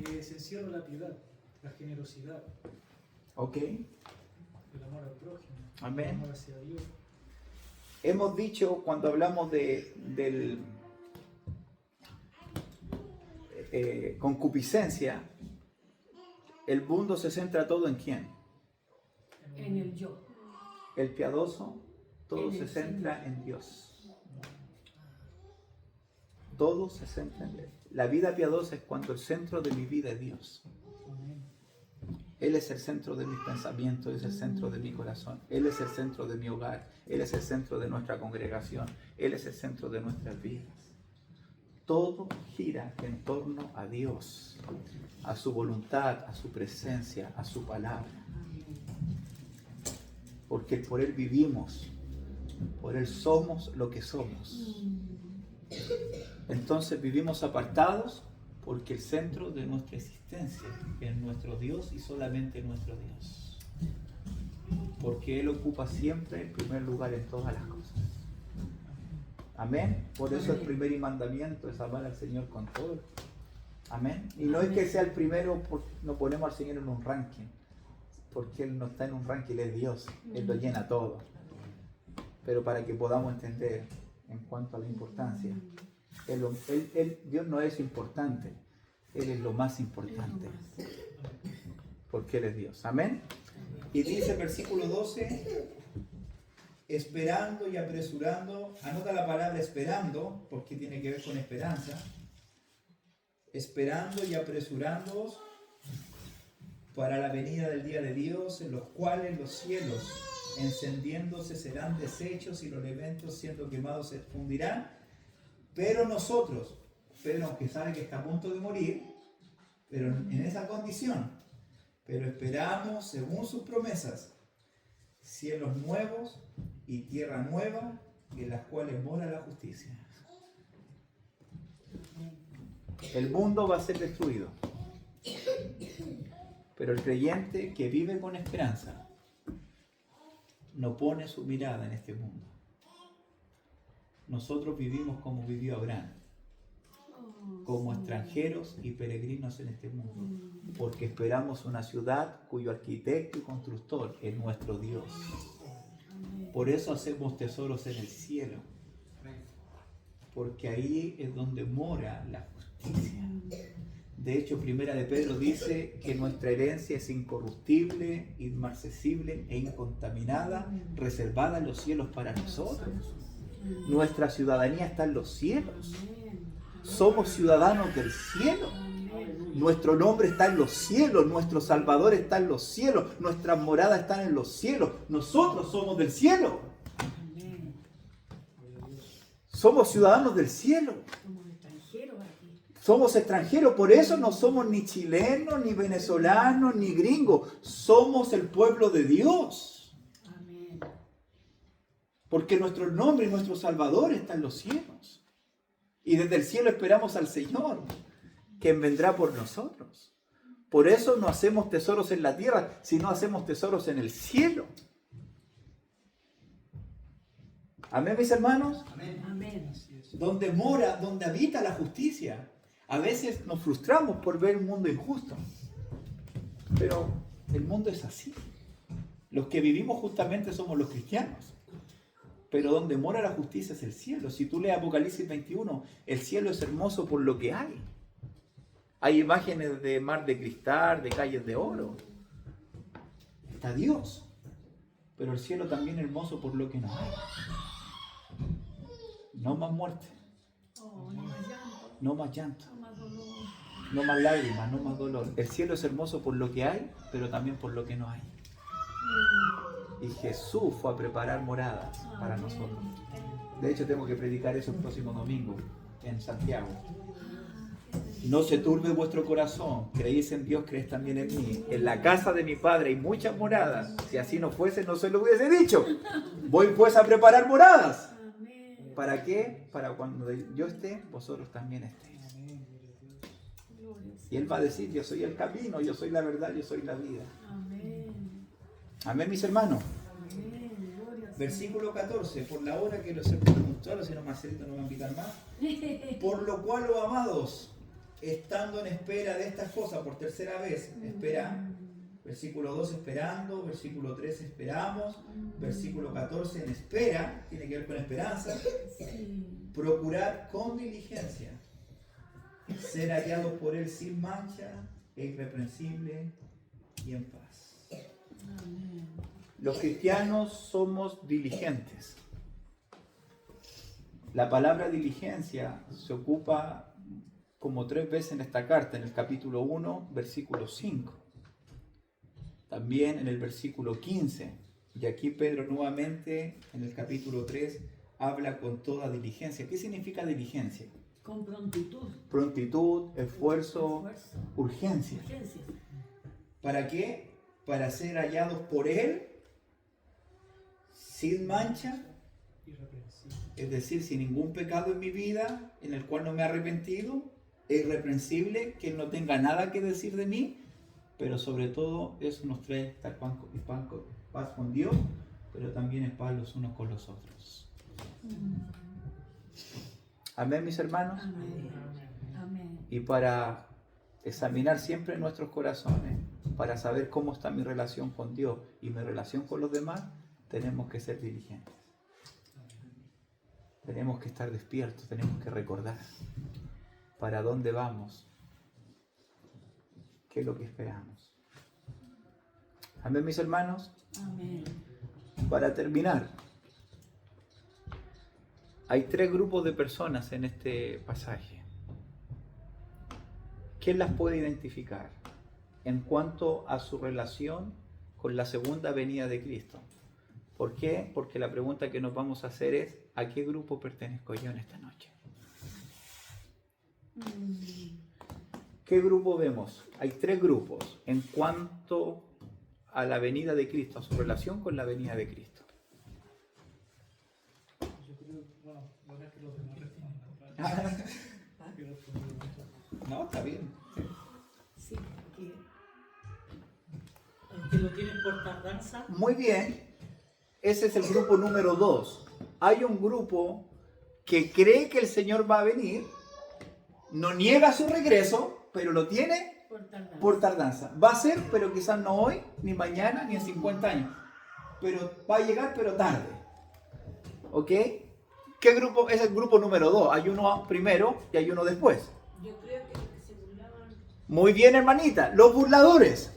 que se encierra la piedad, la generosidad, ¿Ok? el amor al prójimo, Amén. el amor hacia Dios. Hemos dicho cuando hablamos del concupiscencia, el mundo se centra todo en quién. En el yo. El piadoso, todo En se el centra Señor. en Dios. Todo se centra en Él. La vida piadosa es cuando el centro de mi vida es Dios. Él es el centro de mis pensamientos, Él es el centro de mi corazón, Él es el centro de mi hogar, Él es el centro de nuestra congregación, Él es el centro de nuestras vidas. Todo gira en torno a Dios, a su voluntad, a su presencia, a su palabra. Porque por Él vivimos, por Él somos lo que somos. Entonces vivimos apartados porque el centro de nuestra existencia es nuestro Dios y solamente nuestro Dios. Porque Él ocupa siempre el primer lugar en todas las cosas. Amén. Por eso el primer mandamiento es amar al Señor con todo. Amén. Y no es que sea el primero, no ponemos al Señor en un ranking. Porque Él no está en un ranking, Él es Dios. Él lo llena todo. pero para que podamos entender en cuanto a la importancia. Dios no es importante, Él es lo más importante, porque Él es Dios. Amén. Y dice el versículo 12, esperando y apresurando, anota la palabra esperando, porque tiene que ver con esperanza, esperando y apresurándoos para la venida del día de Dios, en los cuales los cielos encendiéndose serán deshechos y los elementos siendo quemados se fundirán, pero nosotros, Pedro aunque sabe que está a punto de morir, pero en esa condición, pero esperamos según sus promesas, cielos nuevos y tierra nueva, en las cuales mora la justicia. El mundo va a ser destruido, pero el creyente que vive con esperanza no pone su mirada en este mundo. Nosotros vivimos como vivió Abraham, como extranjeros y peregrinos en este mundo, porque esperamos una ciudad cuyo arquitecto y constructor es nuestro Dios. Por eso hacemos tesoros en el cielo, porque ahí es donde mora la justicia. De hecho, Primera de Pedro dice que nuestra herencia es incorruptible, inmarcesible e incontaminada, reservada en los cielos para nosotros. Nuestra ciudadanía está en los cielos. Somos ciudadanos del cielo. Nuestro nombre está en los cielos, nuestro Salvador está en los cielos, nuestras moradas están en los cielos. Nosotros somos del cielo. Somos ciudadanos del cielo. Somos extranjeros, por eso no somos ni chilenos, ni venezolanos, ni gringos. Somos el pueblo de Dios. Amén. Porque nuestro nombre y nuestro Salvador está en los cielos. Y desde el cielo esperamos al Señor, quien vendrá por nosotros. Por eso no hacemos tesoros en la tierra, sino hacemos tesoros en el cielo. Amén, mis hermanos. Amén. Amén. Donde mora, donde habita la justicia. A veces nos frustramos por ver un mundo injusto, pero el mundo es así. Los que vivimos justamente somos los cristianos, pero donde mora la justicia es el cielo. Si tú lees Apocalipsis 21, el cielo es hermoso por lo que hay. Hay imágenes de mar de cristal, de calles de oro. Está Dios, pero el cielo también es hermoso por lo que no hay. No más muerte, Oh, no más llanto, no más llanto. no más dolor. No más lágrimas, no más dolor. El cielo es hermoso por lo que hay, pero también por lo que no hay. Y Jesús fue a preparar moradas para nosotros. De hecho, tengo que predicar eso el próximo domingo en Santiago. No se turbe vuestro corazón. Creéis en Dios, creéis también en mí. En la casa de mi Padre hay muchas moradas. Si así no fuese, no se lo hubiese dicho. Voy pues a preparar moradas. Amén. ¿Para qué? Para cuando yo esté, vosotros también estéis. Gloria. Y Él va a decir, yo soy el camino, yo soy la verdad, yo soy la vida. Amén. Amén, mis hermanos. Amén. Gloria. Versículo 14, por la hora que los he preguntado, si no Marcelito no va a invitar más. Por lo cual, oh amados, estando en espera de estas cosas por tercera vez, espera. Versículo 2, esperando. Versículo 3, esperamos. Versículo 14, en espera, tiene que ver con esperanza. Sí. Procurar con diligencia ser hallados por Él sin mancha, e irreprensible y en paz. Amén. Los cristianos somos diligentes. La palabra diligencia se ocupa como 3 veces en esta carta, en el capítulo 1, versículo 5. También en el versículo 15. Y aquí Pedro nuevamente, en el capítulo 3, habla con toda diligencia. ¿Qué significa diligencia? Con prontitud. Prontitud, esfuerzo, urgencia. Urgencia. ¿Para qué? Para ser hallados por Él sin mancha, es decir, sin ningún pecado en mi vida en el cual no me he arrepentido, es irreprensible, que no tenga nada que decir de mí, pero sobre todo eso nos trae estar paz con Dios, pero también es paz los unos con los otros. Amén, mis hermanos. Amén. Amén. Y para examinar siempre nuestros corazones, para saber cómo está mi relación con Dios y mi relación con los demás, tenemos que ser diligentes. Tenemos que estar despiertos, tenemos que recordar para dónde vamos, qué es lo que esperamos. Amén, mis hermanos. Amén. Para terminar, hay 3 grupos de personas en este pasaje. ¿Quién las puede identificar en cuanto a su relación con la segunda venida de Cristo? ¿Por qué? Porque la pregunta que nos vamos a hacer es: ¿a qué grupo pertenezco yo en esta noche? ¿Qué grupo vemos? Hay 3 grupos en cuanto a la venida de Cristo, a su relación con la venida de Cristo. Yo creo, bueno, ahora que los demás respondan. No, está bien. Sí, porque Aunque lo tienen por tardanza, Muy bien. Ese es el grupo número 2. Hay un grupo que cree que el Señor va a venir, no niega su regreso, pero lo tiene por tardanza. Va a ser, pero quizás no hoy, ni mañana, ni en 50 años. Pero va a llegar, pero tarde. ¿Ok? ¿Qué grupo? Es el grupo número 2. Hay uno primero y hay uno después. yo creo que los que se burlaban, Muy bien, hermanita. Los burladores.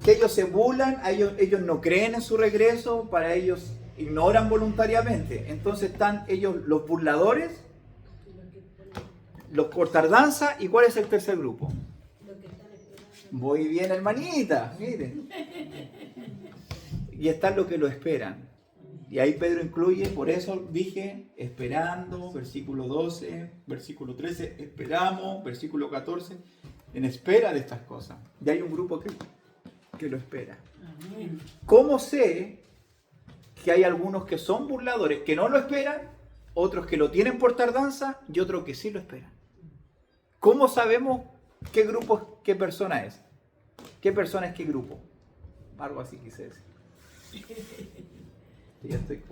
Que ellos se burlan, ellos no creen en su regreso, para ellos ignoran voluntariamente. Entonces están ellos, los burladores, los por tardanza. ¿Y cuál es el tercer grupo? los que están esperando. Muy bien, hermanita, miren. Y están los que lo esperan. Y ahí Pedro incluye, por eso dije, esperando, versículo 12, versículo 13, esperamos, versículo 14, en espera de estas cosas. Y hay un grupo que lo espera. Amén. ¿Cómo sé que hay algunos que son burladores, que no lo esperan, otros que lo tienen por tardanza y otros que sí lo esperan? ¿Cómo sabemos qué grupo, qué persona es? ¿Qué persona es qué grupo? Algo así quise decir. Ya estoy...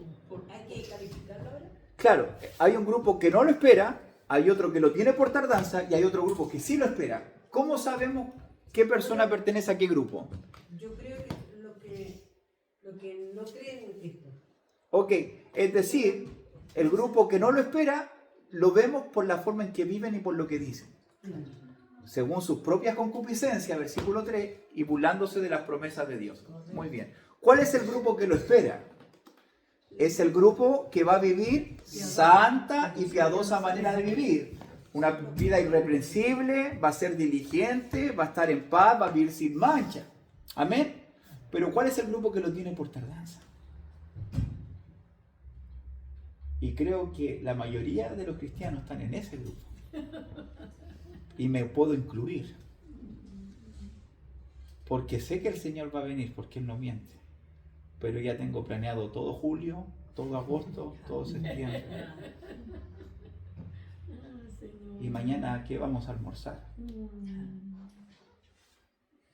¿Hay que calificarlo ahora? Claro, hay un grupo que no lo espera, hay otro que lo tiene por tardanza y hay otro grupo que sí lo espera. ¿Cómo sabemos qué persona pertenece a qué grupo? Yo creo que lo que no creen en Cristo. Ok, es decir, el grupo que no lo espera, lo vemos por la forma en que viven y por lo que dicen. Según sus propias concupiscencias, versículo 3, y burlándose de las promesas de Dios. Muy bien. ¿Cuál es el grupo que lo espera? Es el grupo que va a vivir santa y piadosa manera de vivir. Una vida irreprensible, va a ser diligente, va a estar en paz, va a vivir sin mancha. Amén. Pero ¿cuál es el grupo que lo tiene por tardanza? Y creo que la mayoría de los cristianos están en ese grupo. Y me puedo incluir. Porque sé que el Señor va a venir, porque Él no miente. Pero ya tengo planeado todo julio, todo agosto, todo septiembre. Y mañana, ¿qué vamos a almorzar?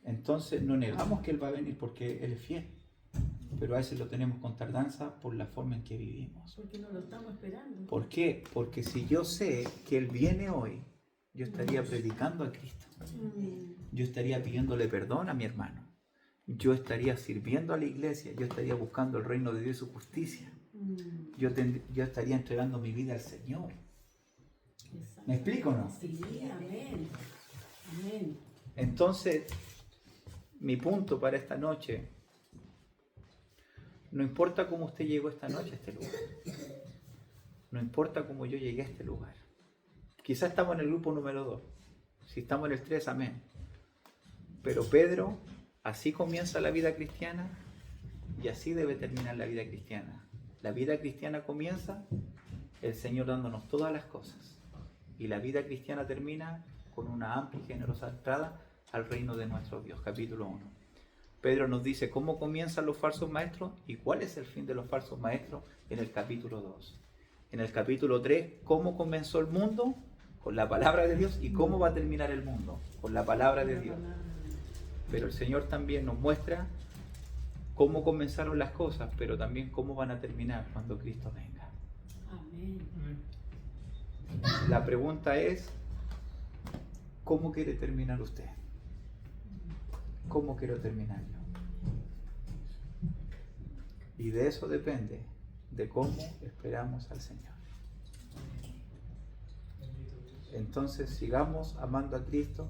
Entonces no negamos que Él va a venir porque Él es fiel. Pero a veces lo tenemos con tardanza por la forma en que vivimos. Porque no lo estamos esperando. ¿Por qué? Porque si yo sé que Él viene hoy, yo estaría predicando a Cristo. Yo estaría pidiéndole perdón a mi hermano. Yo estaría sirviendo a la iglesia. Yo estaría buscando el reino de Dios y su justicia. Yo estaría entregando mi vida al Señor. ¿Me explico o no? Sí, amén. Amén. Entonces, mi punto para esta noche, no importa cómo usted llegó esta noche a este lugar. No importa cómo yo llegué a este lugar. Quizás estamos en el grupo número 2. Si estamos en el 3, amén. Pero Pedro, así comienza la vida cristiana y así debe terminar la vida cristiana. La vida cristiana comienza el Señor dándonos todas las cosas. Y la vida cristiana termina con una amplia y generosa entrada al reino de nuestro Dios. Capítulo 1. Pedro nos dice cómo comienzan los falsos maestros y cuál es el fin de los falsos maestros en el capítulo 2. En el capítulo 3, cómo comenzó el mundo con la palabra de Dios y cómo va a terminar el mundo con la palabra de Dios. Pero el Señor también nos muestra cómo comenzaron las cosas, pero también cómo van a terminar cuando Cristo venga. Amén. La pregunta es, ¿cómo quiere terminar usted? ¿Cómo quiero terminar yo? Y de eso depende, de cómo esperamos al Señor. Entonces sigamos amando a Cristo,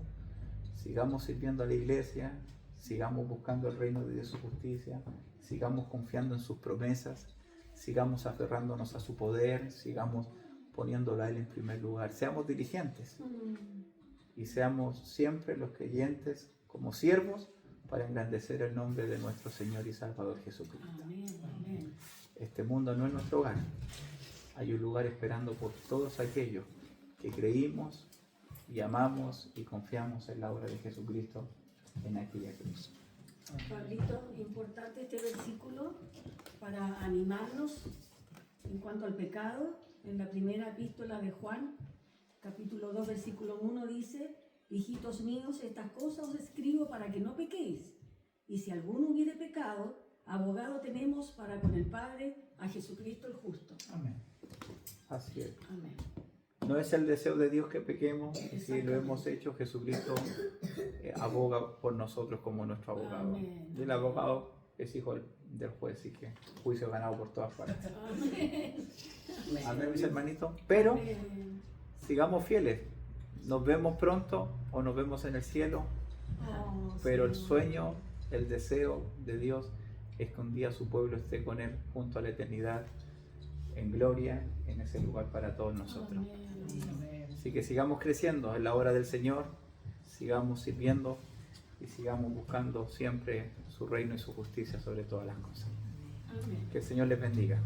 sigamos sirviendo a la iglesia, sigamos buscando el reino de Dios y su justicia, sigamos confiando en sus promesas, sigamos aferrándonos a su poder, sigamos poniéndolo a Él en primer lugar. Seamos diligentes y seamos siempre los creyentes como siervos para engrandecer el nombre de nuestro Señor y Salvador Jesucristo. Amén, amén. Este mundo no es nuestro hogar. Hay un lugar esperando por todos aquellos que creímos y amamos y confiamos en la obra de Jesucristo en aquella cruz. Pablito, importante este versículo para animarnos en cuanto al pecado. En la primera epístola de Juan, capítulo 2, versículo 1 dice: hijitos míos, estas cosas os escribo para que no pequéis. Y si alguno hubiere pecado, abogado tenemos para con el Padre, a Jesucristo el justo. Amén. Así es. Amén. No es el deseo de Dios que pequemos, y si lo hemos hecho, Jesucristo aboga por nosotros como nuestro abogado. Amén. Y el abogado es hijo del juez, así que juicio ganado por todas partes. Amén. Amén, mis hermanitos. Pero Amén. sigamos fieles. Nos vemos pronto o nos vemos en el cielo, Oh, pero el Señor. sueño, el deseo de Dios es que un día su pueblo esté con Él junto a la eternidad, en gloria, en ese lugar para todos nosotros. Amén. Amén. Así que sigamos creciendo en la obra del Señor, sigamos sirviendo y sigamos buscando siempre su reino y su justicia sobre todas las cosas. Amén. Que el Señor les bendiga.